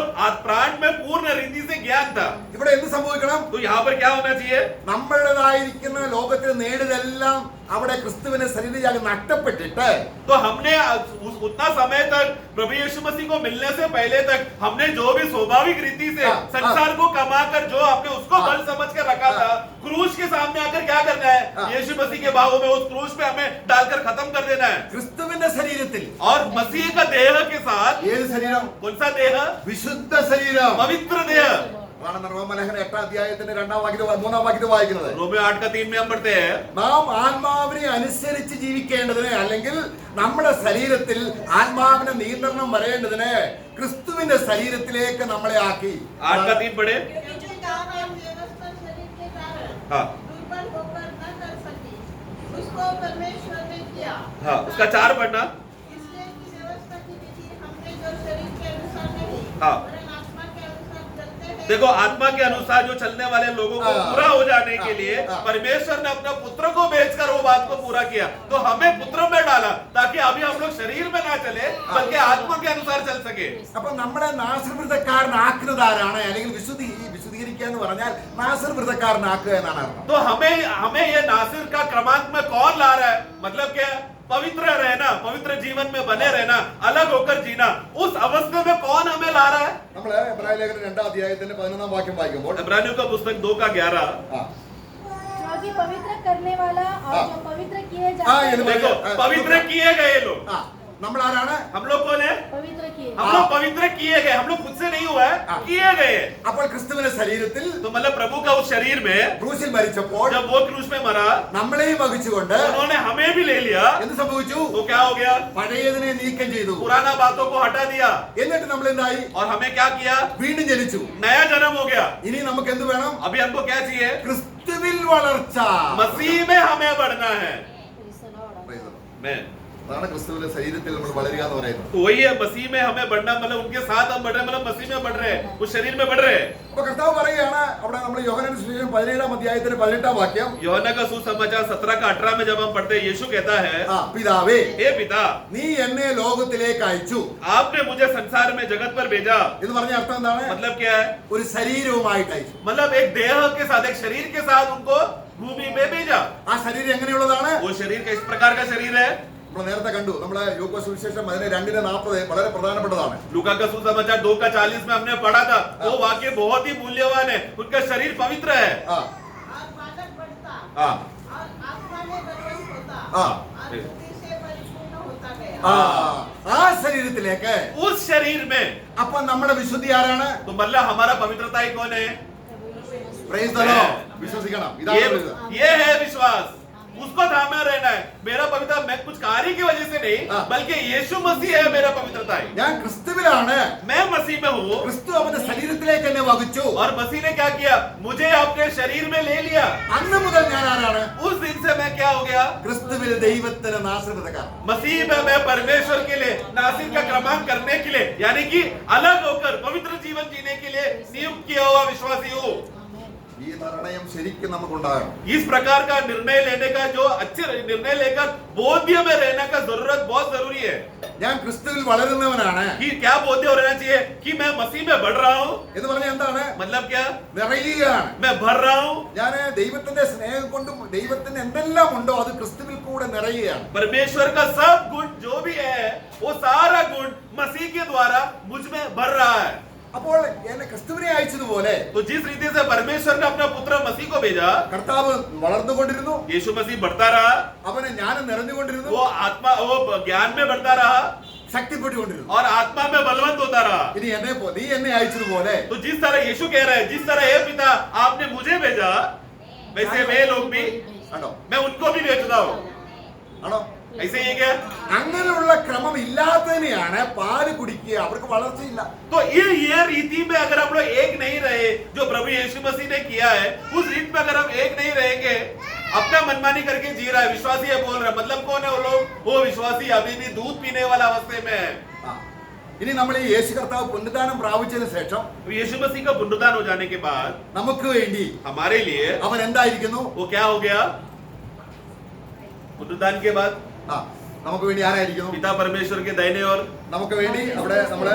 प्राण में पूर्ण रीति से ज्ञान था। ഇവിടെ എന്ത് സംഭവിക്കണം? तो यहाँ पर क्या होना चाहिए? നമ്മുടേതായിരിക്കുന്ന ലോകത്തിൽ നേടിയതെല്ലാം അവിടെ ക്രിസ്തുവിന്റെ ശരീരയാഗം നഷ്ടപ്പെട്ടിട്ട് तो हमने उतना समय तक प्रभु यीशु मसीह को मिलने से पहले तक हमने जो भी स्वाभाविक रीति से संसार को कमाकर जो आपने उसको बल समझ कर रखा था, क्रूस के सामने आकर क्या करना है? यीशु मसीह के भावों में उस क्रूस पे हमें डालकर खत्म कर देना है। ക്രിസ്തുവിന്റെ ശരീരത്തിൽ और मसीह का देह के साथ ഏത് ശരീരം? कौन सा देह? വിശുദ്ധ ശരീരം. पवित्र देह। അതാണ് റോമലേഖനം 8 അധ്യായത്തിന്റെ 2 വാക്യത്തിൽ 3 വാക്യത്തിൽ വായിക്കുന്നത്. रोमियो 8 का 3 में हम पढ़ते हैं, നാം ആത്മാവിനെ അനുസരിച്ച് ജീവിക്കേണ്ടതിന്, അല്ലെങ്കിൽ നമ്മുടെ ശരീരത്തിൽ ആത്മാവിന്റെ നിയന്ത്രണം വരേണ്ടതിന് ക്രിസ്തുവിന്റെ ശരീരത്തിലേക്ക് നമ്മളെ ആക്കി. 8 का 3 पढ़े। क्योंकि कारण व्यवस्था शरीर के कारण हाँ दुर्बल होकर न कर सकी, उसको परमेश्वर ने किया। हाँ, उसका 4 पढ़ना। इसलिए कि व्यवस्था की विधि हमने जो शरीर के अनुसार नहीं, हाँ। वरन आत्मा के अनुसार चलते हैं। देखो, आत्मा के अनुसार जो चलने वाले लोगों को पूरा हो जाने के लिए परमेश्वर ने अपने पुत्र को भेजकर वो बात को पूरा किया। तो हमें पुत्र में डाला ताकि अभी हम लोग शरीर में ना चले बल्कि आत्मा के अनुसार चल सके। അപ്പൊ നമ്മളെ നാസൃവൃതക്കാരനാക്കുകയാണ്, അല്ലെങ്കിൽ വിശുദ്ധീകരിക്കുക എന്ന് പറഞ്ഞാൽ നാസൃവൃതക്കാരനാക്കുക എന്നാണ് അർത്ഥം. तो हमें ये नासिर का क्रमांक में कौन ला रहा है? मतलब क्या? पवित्र रहना, पवित्र जीवन में बने रहना, अलग होकर जीना, उस अवस्था में कौन हमें ला रहा है? നമ്മൾ എബ്രായ ലേഖനം 2 അധ്യായത്തിന്റെ 11 വാക്യം വായിക്കുമ്പോൾ इब्रानियों का पुस्तक 2 का 11। क्योंकि पवित्र करने वाला और जो पवित्र किए ये जाते हैं देखो, पवित्र किए गए लोग, നമ്മൾ ആരാണ്? हम लोग कौन है? पवित्र किए हम लोग पवित्र किए गए। हम लोग खुद से नहीं हुआ है, किए गए। അപ്പോൾ ക്രിസ്തുവിന്റെ ശരീരത്തിൽ तो मतलब प्रभु का उस शरीर में ക്രൂശിൽ മരിച്ചപ്പോൾ जब वो क्रूस में मरा, നമ്മളെയും വഹിച്ചുകൊണ്ട് उन्होंने हमें भी ले लिया। എന്ത് സംഭവിച്ചു? तो क्या हो गया? പഴയതിനെ നീക്കം ചെയ്തു. पुराना बातों को हटा दिया എന്നിട്ട് നമ്മൾ എന്തായി? और हमें क्या किया? വീണ്ടും ജനിച്ചു. नया जन्म हो गया। ഇനി നമുക്ക് എന്ത് വേണം? अभी हमको क्या चाहिए? ക്രിസ്തുവിൽ വളർച്ച. मसीह में हमें बढ़ना है। मैं അതാണ് ക്രിസ്തുവിന്റെ ശരീരത്തിൽ നമ്മൾ വളരുക എന്ന് പറയുന്നത്. तो वही है, मसीह में हमें बढ़ना, मतलब उनके साथ हम बढ़ रहे हैं, मतलब मसीह में बढ़ रहे हैं, उस शरीर में बढ़ रहे हैं। അപ്പൊ കർത്താവ് പറയുകയാണ്, അവിടെ നമ്മൾ യോഹന്നാന്റെ സുവിശേഷം 17 അധ്യായത്തിന്റെ 18 വാക്യം, യോഹന്നാൻ का सुसमाचार 17 का 18 में जब हम पढ़ते हैं, यीशु कहता है, പിതാവേ हे पिता, നീ എന്നെ ലോകത്തിലേക്ക് അയച്ചു आपने मुझे संसार में जगत पर भेजा। എന്ന് പറഞ്ഞ അർത്ഥം എന്താണ്? मतलब क्या है? ഒരു ശരീരവുമായിട്ട് അയച്ചു. मतलब एक देह के साथ, एक शरीर के साथ उनको भूमि में भेजा। ആ ശരീരം എങ്ങനെയുള്ളതാണ്? वो शरीर किस प्रकार का शरीर है? നമ്മൾ നേരത്തെ കണ്ടു. നമ്മളെ ലൂക്കോസ് സുവിശേഷം 2:40 വളരെ പ്രധാനപ്പെട്ടതാണ്. लूका का सुसमाचार 2 का 40 में हमने पढ़ा था। वो वाक्य बहुत ही मूल्यवान है। उनका शरीर पवित्र है। ആ और बालक बढ़ता ആ और आत्मा में बलवंत होता हाँ। और बुद्धि से परिपूर्ण होता गया। ആ ശരീരത്തിലേക്ക്. उस शरीर में അപ്പൊ നമ്മുടെ വിശുദ്ധി ആരാണ്? तो मतलब हमारा पवित्रता कौन है? Praise the Lord. വിശ്വസിക്കണം. ഇതാണ് ये है विश्वास। उसको थामे रहना है। मेरा पवित्रता मैं कुछ कार्य की वजह से नहीं, हाँ। बल्कि यीशु मसीह है मेरा पवित्रता है। ഞാൻ ക്രിസ്തുവിലാണ്. मैं मसीह में हूँ ക്രിസ്തു അവന്റെ ശരീരത്തിലേക്ക് എന്നെ വഹിച്ചു. और मसीह ने क्या किया, मुझे अपने शरीर में ले लिया। അന്ന് മുതൽ ഞാൻ ആരാണ്? उस दिन से मैं क्या हो गया, ക്രിസ്തുവിൽ ദൈവത്തിന് നാസൃതക്കാരൻ. मसीह में मैं परमेश्वर के लिए नासिर का क्रमांक करने के लिए, यानी कि अलग होकर पवित्र जीवन जीने के लिए नियुक्त किया हुआ विश्वासी हूँ। ഈ നിർണയം ശരിക്കും നമുക്കുണ്ടാകണം. इस प्रकार का निर्णय लेने का, जो अच्छे निर्णय लेकर बोध्य में रहने का जरूरत बहुत जरूरी है। ഞാൻ ക്രിസ്തുവിൽ വളരുന്നവനാണ് कि क्या बोध्य रहना चाहिए कि मैं मसीह में बढ़ रहा हूँ, എന്ന് പറഞ്ഞാൽ എന്താണ്? मतलब क्या, നിറയുകയാണ്. मैं भर रहा हूँ। ഞാൻ ദൈവത്തിന്റെ സ്നേഹം കൊണ്ടും ദൈവത്തിന് എന്തെല്ലാം ഉണ്ടോ അത് ക്രിസ്തുവിൽ കൂടെ നിറയുകയാണ്. परमेश्वर का सब गुण जो भी है, वो सारा गुण मसीह के द्वारा मुझ में भर रहा है। അപ്പോൾ എന്നെ ക്രിസ്തുവിനെ അയച്ചതുപോലെ तो जिस रीति से परमेश्वर ने अपना पुत्र मसीह को भेजा, കർത്താവ് വളർന്നുകൊണ്ടിരുന്നു. यीशु मसीह बढ़ता रहा, അവന് ജ്ഞാനം നിറഞ്ഞുകൊണ്ടിരുന്നു. वो आत्मा, वो ज्ञान में बढ़ता रहा ശക്തിപ്പെട്ടുകൊണ്ടിരുന്നു. और आत्मा में बलवंत होता रहा। ഇനി നീ എന്നെ അയച്ചതുപോലെ तो जिस तरह यीशु कह रहा है, जिस तरह हे पिता आपने मुझे भेजा, वैसे वे लोग भी, ആണോ? मैं उनको भी भेजता हूँ। ആണോ? ऐसे ही क्या, അങ്ങനെയുള്ള ക്രമം ഇല്ലാത്തതിനെയാണ് പാല് കുടിക്കുക. അവർക്ക് വളർച്ചയില്ല. तो ये रीति में अगर हम लोग एक नहीं रहे, जो प्रभु यीशु मसीह ने किया है, उस रीत में अगर हम एक नहीं रहेंगे, अपना मनमानी करके जी रहा है, विश्वासी है बोल रहा है, मतलब कौन है वो लोग? वो विश्वासी अभी भी दूध पीने वाला अवस्थे में है। ആ. ഇനി നമ്മൾ ഈ യേശു കർത്താവ് പുനരുദ്ധാനം പ്രാപിച്ചതിന് ശേഷം तो यीशु मसीह का पुनरुत्थान हो जाने के बाद നമുക്ക് വേണ്ടി हमारे लिए അവൻ എന്തായിരിക്കുന്നു? वो क्या हो गया, पुनरुत्थान के बाद ആ, നമുക്ക് വേണ്ടി ആരായിരിക്കുന്നു? पिता परमेश्वर के दाहिने ओर। നമുക്ക് വേണ്ടി അവിടെ നമ്മള്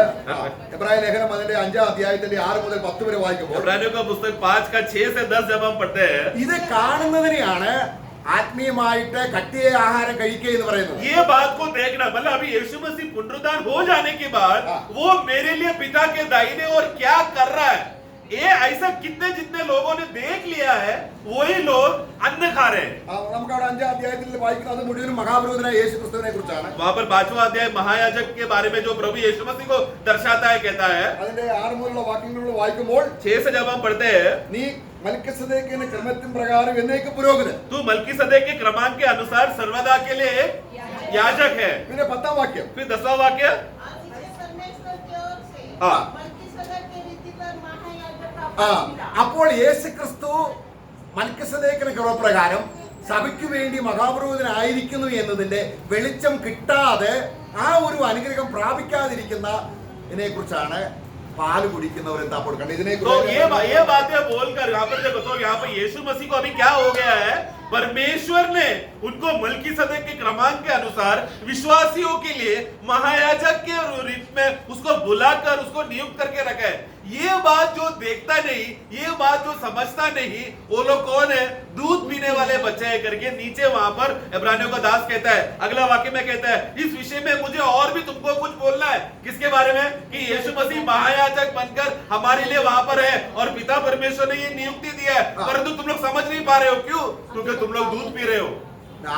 എബ്രായ ലേഖനം അതിന്റെ 5-ാം അധ്യായത്തിന്റെ 6 മുതൽ 10 വരെ വായിക്കുമ്പോൾ इब्रानियों का पुस्तक 5 का 6 से 10 जब हम पढ़ते हैं, ഇത് കാണുന്നതിനെയാണ് ആത്മീയമായിട്ട് കട്ടിയ ആഹാരം കഴിക്കുക എന്ന് പറയുന്നത്. ये बात को देखना, मतलब अभी यीशु मसीह पुनरुत्थान हो जाने के बाद हाँ। वो मेरे लिए पिता के दाहिने ओर क्या कर रहा है, ये ऐसा कितने जितने लोगों ने देख लिया है, वही लोग अन्न खा रहे हैं। ആ, നമുക്ക് അവിടെ 5-ാം അധ്യായത്തിൽ വായിക്കുന്നത് മുഴുവനും മഹാപുരോഹിതനായ യേശു ക്രിസ്തുവിനെ കുറിച്ചാണ്. वहां पर 5वां अध्याय महायाजक के बारे में जो प्रभु यीशु मसीह को दर्शाता है, कहता है അതിന്റെ 6 മുതലുള്ള വാക്യങ്ങളിൽ വായിക്കുമ്പോൾ 6 से जब हम पढ़ते हैं, നീ മൽക്കിസദേക്കിന്റെ ക്രമത്തിൻ പ്രകാരം എന്നേക്ക് പുരോഹിതൻ. तू मलकीसदेक के क्रमांक के अनुसार सर्वदा के लिए एक याजक है। പിന്നെ 10-ാം വാക്യം फिर 10वां वाक्य, और इसे परमेश्वर की ओर से हाँ। मल्कीसदक की रीति पर महायाजक का ആ, पद मिला। അപ്പോൾ യേശു ക്രിസ്തു മൽക്കിസദേക്കിന്റെ ക്രമപ്രകാരം സഭയ്ക്ക് വേണ്ടി മഹാപുരോഹിതനായിരിക്കുന്നു എന്നതിന്റെ വെളിച്ചം കിട്ടാതെ ആ ഒരു അനുഗ്രഹം പ്രാപിക്കാതിരിക്കുന്നതിനെ കുറിച്ചാണ് പാല് കുടിക്കുന്നവർ എന്താ കൊടുക്കേണ്ടത്? ഇതിനെ तो ये बातें बोलकर यहाँ पर देखो, तो यहाँ पर यीशु मसीह को अभी क्या हो गया है, परमेश्वर ने उनको मलकीसदेक के क्रमांक के अनुसार विश्वासियों के लिए महायाजक के रूप में उसको बुलाकर उसको नियुक्त करके रखा है। ये बात जो देखता नहीं, ये बात जो समझता नहीं, वो लोग कौन है? दूध पीने वाले बच्चे है करके नीचे वहां पर इब्रानियों का दास कहता है, अगला वाक्य में कहता है, इस विषय में मुझे और भी तुमको कुछ बोलना है। किसके बारे में? कि यीशु मसीह महायाजक बनकर हमारे लिए वहां पर है और पिता परमेश्वर ने ये नियुक्ति दिया है, परंतु तुम लोग समझ नहीं पा रहे हो। क्यों? क्योंकि तुम लोग दूध पी रहे हो।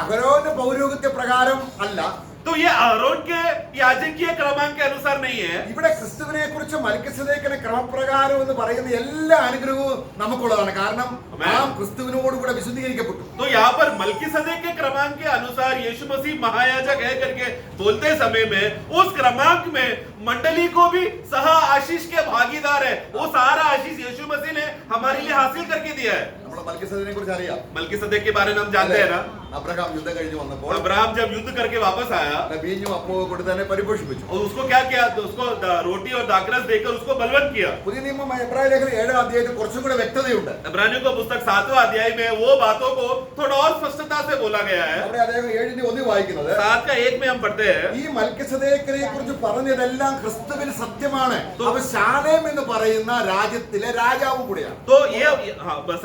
അഹരോന്റെ പൗരോഹിത്യ പ്രകാരം അല്ല, तो ये आरोन के याजकीय क्रमांक के अनुसार नहीं है। ഇവിടെ ക്രിസ്തുവിനെ കുറിച്ച് മൽക്കിസദേക്കിന്റെ ക്രമപ്രകാരം എന്ന് പറയുന്ന എല്ലാ അനുഗ്രഹവും നമുക്കുള്ളതാണ്. കാരണം നാം ക്രിസ്തുവിനോടുകൂടെ വിശുദ്ധീകരിക്കപ്പെട്ടു. तो यहाँ पर मलकीसदेक के क्रमांक के अनुसार यीशु मसीह महायाजक है करके बोलते समय में उस क्रमांक में मंडली को भी सह आशीष के भागीदार है। वो सारा आशीष यीशु मसीह ने हमारे लिए हासिल करके दिया है। നമ്മൾ മൽക്കിസദേക്കിനെ കുറിച്ച് അറിയാം. मलकीसदेक के बारे में हम जानते हैं ना, അബ്രഹാം യുദ്ധം കഴിഞ്ഞ് വന്നപ്പോൾ अब्राहम जब युद्ध करके वापस आया വീഞ്ഞും അപ്പവും കൊടുത്ത് തന്നെ പരിപോഷിപ്പിച്ചു. और उसको क्या किया, तो उसको रोटी और दाखरस देकर उसको बलवंत किया। പുതിയ നിയമം എബ്രായ ലേഖനം 7-ാം അധ്യായത്തിൽ കുറച്ചും കൂടെ വ്യക്തതയുണ്ട്. इब्रानियों का पुस्तक 7वां अध्याय में वो बातों को थोड़ा और स्पष्टता से बोला गया है। അവിടെ അദ്ദേഹം 7-ന്റെ 1 വായിക്കുന്നത് 7 का 1 में हम पढ़ते हैं, ഈ മൽക്കിസദേക്കിനെ കുറിച്ച് പറഞ്ഞതെല്ലാം ക്രിസ്തുവിൽ സത്യമാണ്. അവൻ ശാലേം എന്ന് പറയുന്ന രാജ്യത്തിലെ രാജാവും കൂടിയാണ്. तो ये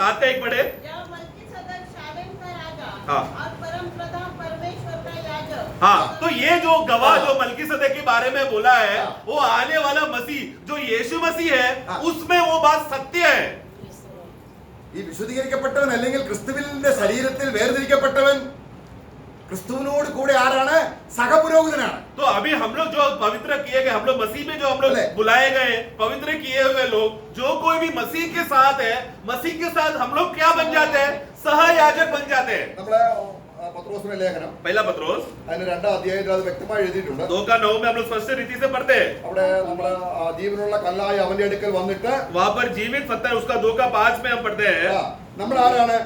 7 का 1 पढ़े, यह मल्कीसदक शालेम का राजा हाँ। और परम प्रधान परमेश्वर का याजक। हाँ, तो ये जो गवाह जो मलकीसदेक के बारे में बोला है, हाँ। वो आने वाला मसीह जो यीशु मसीह है, हाँ। उसमें वो बात सत्य है। ഈ വിശുദ്ധീകരിക്കപ്പെട്ടവൻ അല്ലെങ്കിൽ ക്രിസ്തുവിന്റെ ശരീരത്തിൽ വേർതിരിക്കപ്പെട്ടവൻ ക്രിസ്തുവിനോട് കൂടെ ആരാണ്? സഹപുരോഹിതനാണ്. तो अभी हम लोग जो पवित्र किए गए, हम लोग मसीह में जो हम लोग ले। बुलाए गए, पवित्र किए हुए लोग, जो कोई भी मसीह के साथ है, मसीह के साथ हम लोग क्या बन जाते हैं? सहयाजक बन जाते हैं। നമ്മള് പത്രോസിന്റെ ലേഖനം पहला पत्रोस അതിന് 2-ാം അധ്യായത്തിൽ അത് വ്യക്തമായി എഴുതിയിട്ടുണ്ട്. 2:9 में हम लोग स्पष्ट रीति से पढ़ते हैं. അവിടെ നമ്മുടെ ജീവനുള്ള കല്ലായ അവന്റെ അടുക്കൽ വന്നിട്ട് वहां पर जीवित पत्थर उसका 2:5 में हम पढ़ते हैं. നമ്മൾ ആരാണ്?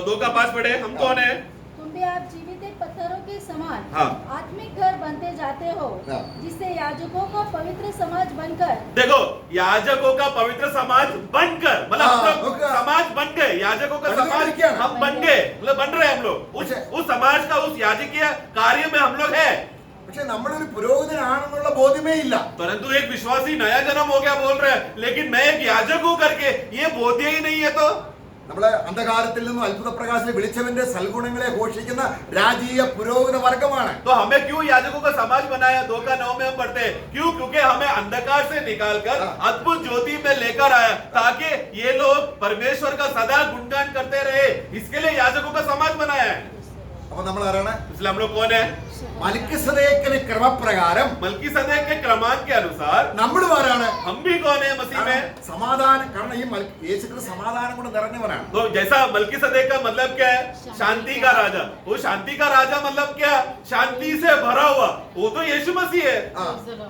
2:5 पढ़े. हम कौन है? तुम भी आप जीवित एक पत्थरों के समान हाँ. आत्मिक घर बनते जाते हो, हाँ. जिससे याजकों का पवित्र समाज बनकर देखो, याजकों का पवित्र समाज बनकर, मतलब हम हाँ, लोग होगा। समाज बन गए. याजकों का बनकर समाज क्या ना? हम बन गए, मतलब बन रहे हैं हम लोग. अच्छा. उस समाज का उस याजकीय कार्य में हम लोग है. പക്ഷെ നമ്മളൊരു പുരോഹിതനാണെന്നുള്ള ബോധ്യമേ ഇല്ല. परंतु एक विश्वासी नया जन्म हो गया बोल रहे हैं, लेकिन मैं एक याजक हूं करके ये बोध्य ही नहीं है. तो നമ്മളെ അന്ധകാരത്തിൽ നിന്നും അത്ഭുത പ്രകാശത്തിൽ വിളിച്ചവന്റെ സൽഗുണങ്ങളെ ഘോഷിക്കുന്ന രാജീയ പുരോഹിത വർഗമാണ്. तो हमें क्यों याजकों का समाज बनाया? 2:9 में हम पढ़ते हैं. क्यों? क्योंकि हमें अंधकार से निकालकर अद्भुत ज्योति में लेकर आया, ताकि ये लोग परमेश्वर का सदा गुणगान करते रहे. इसके लिए याजकों का समाज बनाया है. അപ്പൊ നമ്മൾ ആരാണ്? इसलिए हम लोग कौन है? മൽക്കിസദേക്കിന്റെ ക്രമപ്രകാരം मलकीसदेक के क्रमांक के अनुसार നമ്മൾ ആരാണ്? हम भी कौन है मसीह में? സമാധാനം. കാരണം ഈ യേശുക്രിസ്തു സമാധാനം കൊണ്ട് നിറഞ്ഞവനാണ്. तो जैसा मलकीसदेक का मतलब क्या है? शांति का राजा. वो शांति का राजा मतलब क्या? शांति से भरा हुआ. वो तो यीशु मसीह है.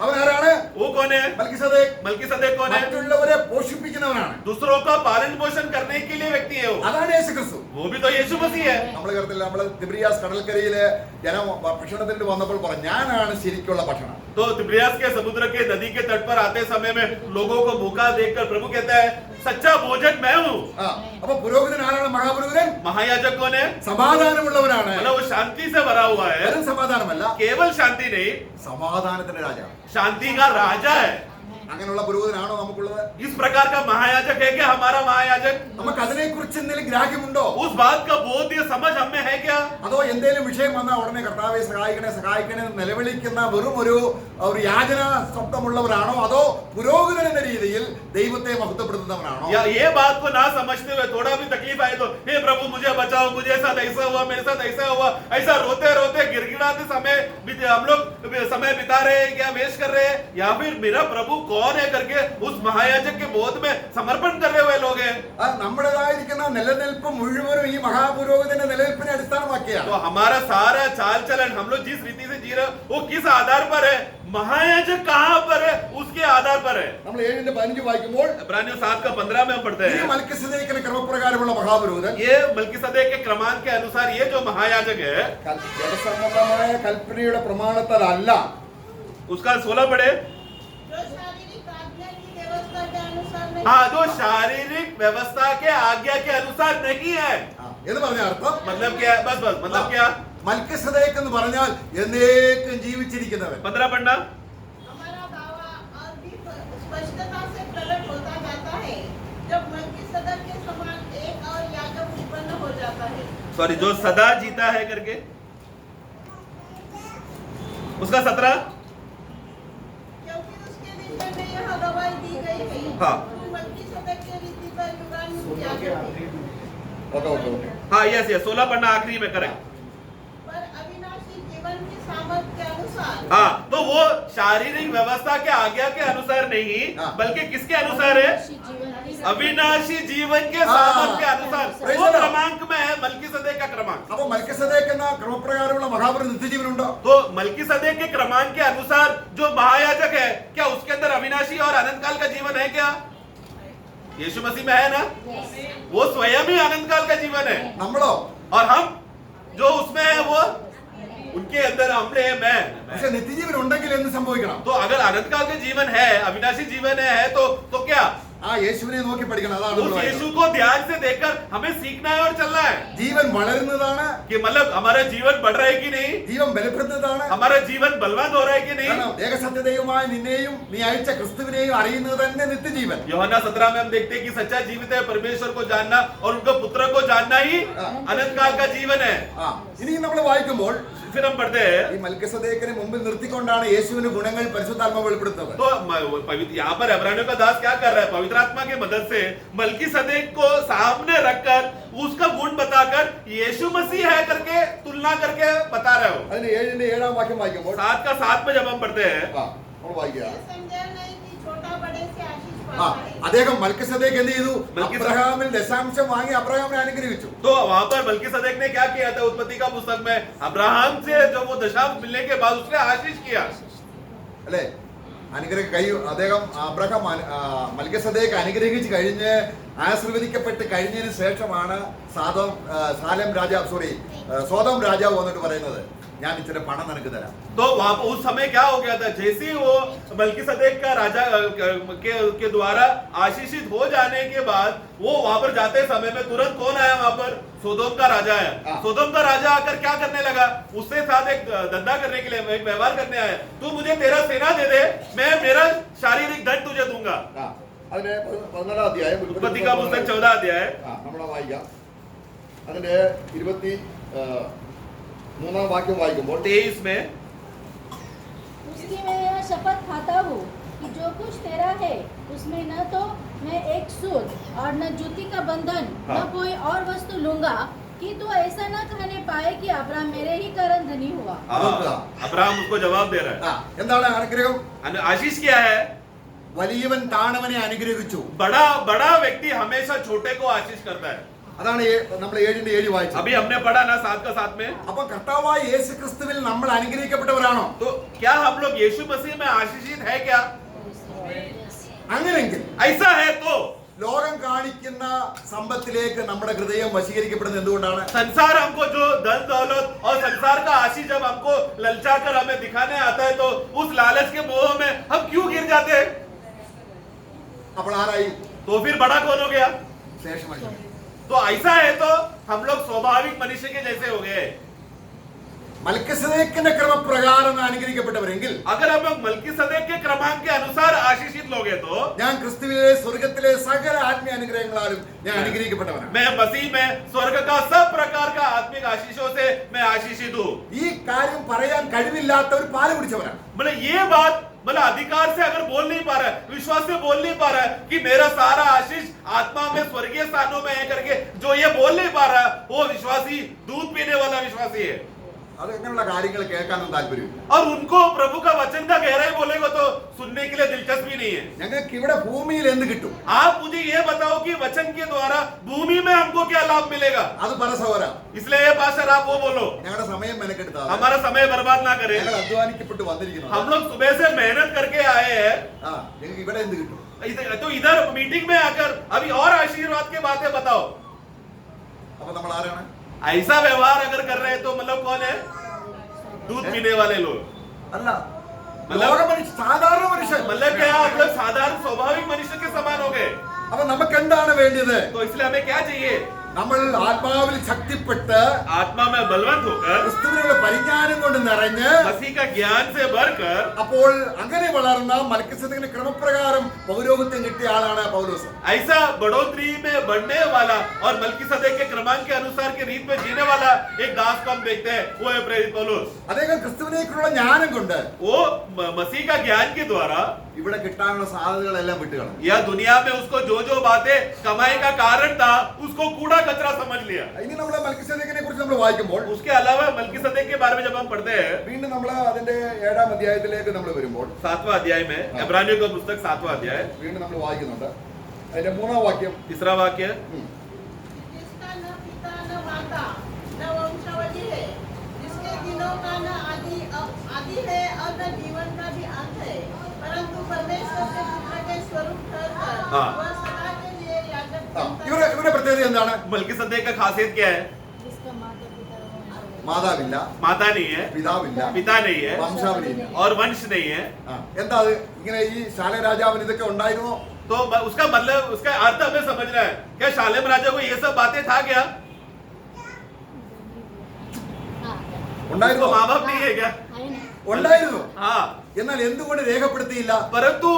അവൻ ആരാണ്? वो कौन है? മൽക്കിസദേക്ക് मलकीसदेक कौन है? മറ്റുള്ളവരെ പോഷിപ്പിക്കുന്നവനാണ്. दूसरों का पालन पोषण करने के लिए व्यक्ति है वो. അതാണ് യേശുക്രിസ്തു. वो भी तो यीशु मसीह है. നമ്മൾ കേരളത്തിൽ നമ്മൾ തിബ്രിയാസ് കടൽക്കരയിലെ ജനം ഭക്ഷണത്തിന് വന്നപ്പോൾ പറഞ്ഞു ഞാനാണ് ശരിക്കുള്ള ഭക്ഷണം. तो तिब्रियास के समुद्र के नदी के तट पर आते समय में लोगों को भूखा देखकर प्रभु कहता है सच्चा भोजन मैं हूँ. അപ്പൊ പുരോഹിതൻ ആരാണ്? മഹാപുരോഹിതൻ महायाजक कौन है? സമാധാനമുള്ളവനാണ്. मतलब वो शांति से भरा हुआ है. വെറും സമാധാനമല്ല, केवल शांति नहीं, സമാധാനത്തിന്റെ രാജാവ്. शांति का राजा है. അങ്ങനെയുള്ള പുരോഹിതനാണോ നമുക്കുള്ളത്? इस प्रकार का महायाजक है क्या हमारा महायाजक? നമുക്ക് അതിനെ കുറിച്ച് എന്തെങ്കിലും ഗ്രാഹ്യമുണ്ടോ? उस बात का बोध या समझ हमें है क्या? അതോ എന്തെങ്കിലും വിഷയം വന്നാൽ ഉടനെ കർത്താവെ സഹായിക്കണേ സഹായിക്കണേ എന്ന് നിലവിളിക്കുന്ന വെറും ഒരു യാചന ശബ്ദമുള്ളവരാണോ? അതോ പുരോഹിതൻ എന്ന രീതിയിൽ ദൈവത്തെ മഹത്വപ്പെടുത്തുന്നവരാണോ? या ये बात को ना समझते हुए थोड़ा भी तकलीफ आए तो हे प्रभु मुझे बचाओ, मुझे साथ ऐसा हुआ, मेरे साथ ऐसा हुआ, ऐसा रोते रोते गिड़गिड़ाते समय हम लोग समय बिता रहे हैं क्या, वेस्ट कर रहे हैं? या फिर मेरा प्रभु कौन है करके उस महायाजक के बोध में समर्पण कर रहे हुए लोग हैं? നമ്മുടേതായിരിക്കുന്ന നിലനിൽപ്പ് മുഴുവനും ഈ മഹാപുരോഹിതന്റെ നിലനിൽപ്പിനെ അടിസ്ഥാനമാക്കിയാണ്. तो हमारा सारा चाल चलन हम लोग जिस रीति से जी रहे हैं वो किस आधार पर है? महायाजक कहां पर है? उसके आधार पर है. നമ്മൾ 7:15 വായിക്കുമ്പോൾ इब्रानियों 7:15 में हम पढ़ते ഈ हैं മൽക്കിസദേക്കിന്റെ ക്രമപ്രകാരമുള്ള മഹാപുരോഹിതൻ ये मलकीसदेक के क्रमांक के अनुसार ये जो महायाजक है ജനസംബന്ധമായ കൽപ്പനയുടെ പ്രമാണത്താലല്ല, उसका 16 पढ़े. जो शारीरिक आज्ञा की व्यवस्था के अनुसार नहीं हाँ, जो शारीरिक व्यवस्था के आज्ञा के अनुसार नहीं है. എന്ന് പറഞ്ഞ അർത്ഥം मतलब क्या है? बस मतलब क्या? മൽക്കിസദേക്ക് എന്ന് പറഞ്ഞാൽ എന്നേക്കും ജീവിച്ചിരിക്കുന്നവൻ. 15 पढ़ना. हमारा दावा और भी स्पष्टता से प्रकट होता जाता है जब मल्कीसदक के समान एक और याजक उत्पन्न हो जाता है. सॉरी, जो सदा जीता है करके उसका 17. क्योंकि उसके विषय में यह गवाही दी गई है हाँ. तुम मल्कीसदक के रीति पर युगानुयुग याजक थे. ഓക്കെ. हाँ, यस 16 पढ़ना आखिरी में करेक्ट. पर अविनाशी जीवन की सामर्थ के अनुसार हाँ, तो वो शारीरिक व्यवस्था के आज्ञा के अनुसार नहीं, हाँ. बल्कि किसके अनुसार है? अविनाशी जीवन के हाँ. सामर्थ के अनुसार. Praise वो the Lord. क्रमांक में है मलकीसदेक का क्रमांक. അപ്പൊ മൽക്കിസദേക്ക് എന്ന ക്രമപ്രകാരമുള്ള മഹാപുരോഹിതൻ നിത്യജീവനുണ്ടോ? तो मलकीसदेक के क्रमांक के अनुसार जो महायाजक है, क्या उसके अंदर अविनाशी और अनंत काल का जीवन है क्या? यीशु मसीह में है ना? वो स्वयं ही अनंत काल का जीवन है. നമ്മളോ? और हम जो उसमें है वो उनके अंदर हमने है मैं. പക്ഷെ നിത്യജീവൻ ഉണ്ടെങ്കിൽ എന്ത് സംഭവിക്കണം? तो अगर अनंत काल का जीवन है, अविनाशी जीवन है तो क्या? ആ യേശുവിനെ നോക്കി പഠിക്കണം. അതാണ് उस നമ്മൾ यीशु പറയുന്നത്. को ध्यान से देखकर हमें सीखना है और चलना है ജീവൻ വളരുന്നതാണ്, कि मतलब हमारा जीवन बढ़ रहा है कि नहीं, ജീവൻ ബലപ്പെടുന്നതാണ്. हमारा जीवन बलवान हो रहा है कि नहीं. കാരണം ഏകസത്യദൈവമായ നിന്നെയും നീ അയച്ച ക്രിസ്തുവിനെയും അറിയുന്നത് തന്നെ നിത്യജീവൻ. യോഹन्ना 17 में हम देखते हैं कि सच्चा जीवित है परमेश्वर को जानना और उनके पुत्र को जानना ही अनंत काल का जीवन है. ഇനി നമ്മൾ വായിക്കുമ്പോൾ फिर हम पढ़ते हैं ഈ മൽക്കിസദേക്കിനെ മുമ്പിൽ നിർത്തിക്കൊണ്ടാണ് യേശുവിന്റെ ഗുണങ്ങൾ പരിശുദ്ധാത്മാവ് വെളിപ്പെടുത്തുന്നത്. तो यहाँ पर इब्रानियों का दास क्या कर रहा है? पवित्र आत्मा की मदद से मलकीसदेक को सामने रखकर उसका गुण बताकर यीशु मसीह है करके तुलना करके बता रहे हो. അതിന് 7:7 വാക്യം വായിക്കുമ്പോൾ 7 का 7 में जब हम पढ़ते हैं നമ്മൾ വായിക്കുക. ये संदेह नहीं कि छोटा बड़े से आशीष ആ पाता है। അദ്ദേഹം മൽക്കിസദേക്ക് എന്ത് ചെയ്തു? മൽക്കിസദേക്ക് അബ്രഹാമിൽ ദശാംശം വാങ്ങി अब्राहमനെ അനുഗ്രഹിച്ചു. तो वहां पर मलकीसदेक ने क्या किया था? उत्पत्ति का पुस्तक में अब्राहम से जब वो दशांश मिलने के बाद उसने आशीष किया, അല്ലേ? അനുഗ്രഹ കൈ അദ്ദേഹം അബ്രഹാം മൽക്കിസദേക്ക് അനുഗ്രഹിച്ച് കഴിഞ്ഞ് ആശീർവദിക്കപ്പെട്ട് കഴിഞ്ഞതിന് ശേഷമാണ് സാലേം രാജാവ് സോദോം രാജാവ് വന്നിട്ട് പറയുന്നത്, ഞാൻ ഇച്ചിരി പണം നിനക്ക് തരാം. तो वहां पर उस समय क्या हो गया था? जैसे ही वो मलकीसदेक का राजा के द्वारा आशीषित हो जाने के बाद वो वहां पर जाते समय में तुरंत कौन आया? वहां पर सोदोम का राजा आया। सोदोम का राजा आकर क्या करने लगा? उसके साथ एक धंधा करने के लिए, एक व्यवहार करने आया। तू मुझे तेरा सेना दे दे, मैं मेरा शारीरिक दंड तुझे दूंगा। അതിന്റെ 14 അധ്യായം उत्पत्ति का पुस्तक 14 अध्याय നമ്മളെ വായിക്കാം. അതിന്റെ 23 വാക്യം വായിക്കുമ്പോൾ 23 में उसकी मैं यह शपथ खाता हूँ कि जो कुछ तेरा है उसमें न तो मैं एक सूद और न जूती का बंधन न हाँ। कोई और वस्तु लूंगा कि तू ऐसा न कहने पाए कि अब्राहम मेरे ही कारण धनी हुआ। अब्राहम उसको जवाब दे रहा है। എന്താണ് അനുഗ്രഹം? आशीष क्या है? വലിയവൻ താണവനെ അനുഗ്രഹിച്ചു. बड़ा व्यक्ति हमेशा छोटे को आशीष करता है। അതാണ് നമ്മൾ 7:7 വായിച്ചത്. अभी हमने पढ़ा ना 7 का 7 में। അപ്പോൾ കർത്താവായ യേശു ക്രിസ്തുവിൽ നമ്മൾ അനുഗ്രഹിക്കപ്പെട്ടവരാണോ? तो क्या हम लोग यीशु मसीह में आशीषित है क्या? അങ്ങനെയെങ്കിൽ ऐसा है तो ലോകം കാണിക്കുന്ന സമ്പത്തിലേക്ക് നമ്മുടെ ഹൃദയം വശീകരിക്കപ്പെടുന്നത് എന്തുകൊണ്ടാണ്? संसार हमको जो धन दौलत और संसार का आशीष जब हमको ललचाकर हमें दिखाने आता है तो उस लालच के मोह में हम क्यों गिर जाते हैं? അപ്പോൾ ആരായി? तो फिर बड़ा कौन हो गया? ശേഷമായി. तो ऐसा है तो हम लोग स्वाभाविक मनुष्य के जैसे हो गए। മൽക്കിസദേക്കിന്റെ ക്രമപ്രകാരം അനുഗ്രഹിക്കപ്പെട്ടവരെങ്കിൽ अगर हम लोग मलकीसदेक के क्रमांक के अनुसार आशीषित लोग हैं तो ഞാൻ ക്രിസ്തുവിലെ സ്വർഗത്തിലെ സകല ആത്മീയ അനുഗ്രഹങ്ങളാലും ഞാൻ അനുഗ്രഹിക്കപ്പെട്ടവനാണ്. मैं मसीह में स्वर्ग का सब प्रकार का आत्मिक आशीषों से मैं आशीषित हूँ। ഈ കാര്യം പറയാൻ കഴിവില്ലാത്തവർ പാല് കുടിച്ചവരാണ്. मतलब ये बात मतलब अधिकार से अगर बोल नहीं पा रहा है, विश्वास से बोल नहीं पा रहा है कि मेरा सारा आशीष आत्मा में स्वर्गीय स्थानों में है करके जो ये बोल नहीं पा रहा है वो विश्वासी दूध पीने वाला विश्वासी है। അത് അങ്ങനെയുള്ള കാര്യങ്ങൾ കേൾക്കാനും താല്പര്യമില്ല. और उनको प्रभु का वचन का गहराई बोलेगा तो सुनने के लिए दिलचस्पी नहीं है। ഞങ്ങൾക്ക് ഇവിടെ ഭൂമിയിൽ എന്ത് കിട്ടും? आप मुझे ये बताओ कि वचन के द्वारा भूमि में हमको क्या लाभ मिलेगा? അത് പരസവര. इसलिए ये पास्टर आप वो बोलो, ഞങ്ങളുടെ സമയം മെനക്കെടുത്താതെ हमारा समय बर्बाद ना करें। ഞങ്ങൾ അധ്വാനിക്കപ്പെട്ട് വന്നിരിക്കുന്നു. हम लोग सुबह से मेहनत करके आए हैं, ഞങ്ങൾക്ക് ഇവിടെ എന്ത് കിട്ടും? तो इधर मीटिंग में आकर अभी और आशीर्वाद की बातें बताओ। അപ്പൊ നമ്മൾ ആരാണ്? ऐसा व्यवहार अगर कर रहे हैं तो मतलब कौन है? दूध पीने वाले लोग। അല്ല, ലോക മനുഷ്യ സാധാരണ മനുഷ്യൻ. मतलब क्या आप लोग साधारण स्वाभाविक मनुष्य के समान हो गए। അപ്പൊ നമുക്ക് എന്താണ് വേണ്ടത്? तो इसलिए हमें क्या चाहिए? നമ്മൾ ആത്മാവിൽ ശക്തിപ്പെട്ട് आत्मा में बलवंत होकर ക്രിസ്തുവിനുള്ള പരിജ്ഞാനം കൊണ്ട് നിറഞ്ഞ് मसीह का ज्ञान से भरकर അപ്പോൾ അങ്ങനെ വളർന്ന മൽക്കിസദേക്കിന്റെ ക്രമപ്രകാരം പൗരോഹിത്യം കിട്ടിയ ആളാണ് പൗലോസ്. ऐसा बढ़ोतरी में बढ़ने वाला और मलकीसदेक के क्रमांक के अनुसार के रीत में जीने वाला एक दास को हम देखते हैं, वो है प्रेरित पौलुस। അദ്ദേഹം ക്രിസ്തുവിനേക്കുള്ള ജ്ഞാനം കൊണ്ട് वो मसीह का ज्ञान के द्वारा ഇവിടെ കിട്ടാനുള്ള സാധ്യതകളെല്ലാം വിട്ടുകളഞ്ഞു. यह दुनिया में उसको जो बातें कमाई का कारण था उसको कूड़ा कचरा समझ लिया। ഇനി നമ്മൾ മൽക്കിസദേക്കിനെ കുറിച്ച് നമ്മൾ വായിക്കുമ്പോൾ उसके अलावा मलकीसदेक के बारे में जब हम पढ़ते हैं വീണ്ടും നമ്മൾ അതിന്റെ 7-ാം അധ്യായത്തിലേക്ക് നമ്മൾ വരുമ്പോൾ 7वां अध्याय में, इब्रानियों का पुस्तक 7वां अध्याय വീണ്ടും നമ്മൾ വായിക്കുന്നുണ്ട്. അതിന്റെ 3-ാം വാക്യം. तीसरा वाक्य, जिसका न पिता न माता न वंशावली है, जिसके दिनों का न आदि है और न जीवन का भी अंत है, परंतु परमेश्वर के पुत्र के स्वरूप ठहरकर हाँ। वह सदा के लिए याजक बनता है। ഇവരുടെ പ്രത്യേകത എന്താണ്? मलकीसदेक का खासियत क्या है? जिसका माता पिता वंशावली മാതാവില്ല, माता नहीं है, പിതാവില്ല, पिता नहीं है വംശാവലിയില്ല. और वंश नहीं है। എന്താ അത്? ഇങ്ങനെ ഈ ശാല രാജാവിന് ഇതൊക്കെ ഉണ്ടായിരുന്നോ? तो उसका मतलब उसका अर्थ हमें समझना है। क्या शालेम राजा को ये सब बातें था क्या? उसको ഉണ്ടായിരുന്നോ? माँ बाप नहीं है क्या? ഉണ്ടായിരുന്നു. हाँ, എന്നാൽ എന്തുകൊണ്ട് രേഖപ്പെടുത്തിയില്ല? परंतु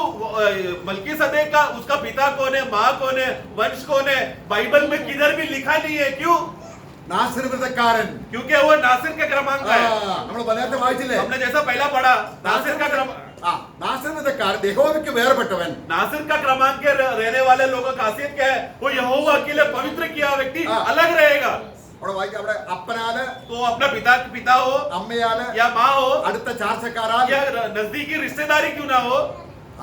मलकीसदेक का उसका पिता कौन है, माँ कौन है, वंश कौन है, बाइबल में किधर भी लिखा नहीं है। क्यों? നാസിർവൃതക്കാരൻ. क्योंकि वो नासिर के क्रमांक का है। നമ്മൾ നേരത്തെ വായിച്ചില്ലേ? हमने जैसा पहला पढ़ा, नासिर का क्रमांक, നാസിർവൃതക്കാരൻ യഹോവയ്ക്ക് വേർപെട്ടവൻ. नासिर का क्रमांक के रहने वाले लोगों का खासियत क्या है? वो यहोवा के लिए पवित्र किया व्यक्ति अलग रहेगा। അവിടെ വായിക്കാം, അവിടെ അപ്പനാല്, तो अपना पिता हो അമ്മയാല്, या माँ हो അടുത്ത ചാർച്ചക്കാരാൽ, या नजदीकी रिश्तेदारी क्यों ना हो,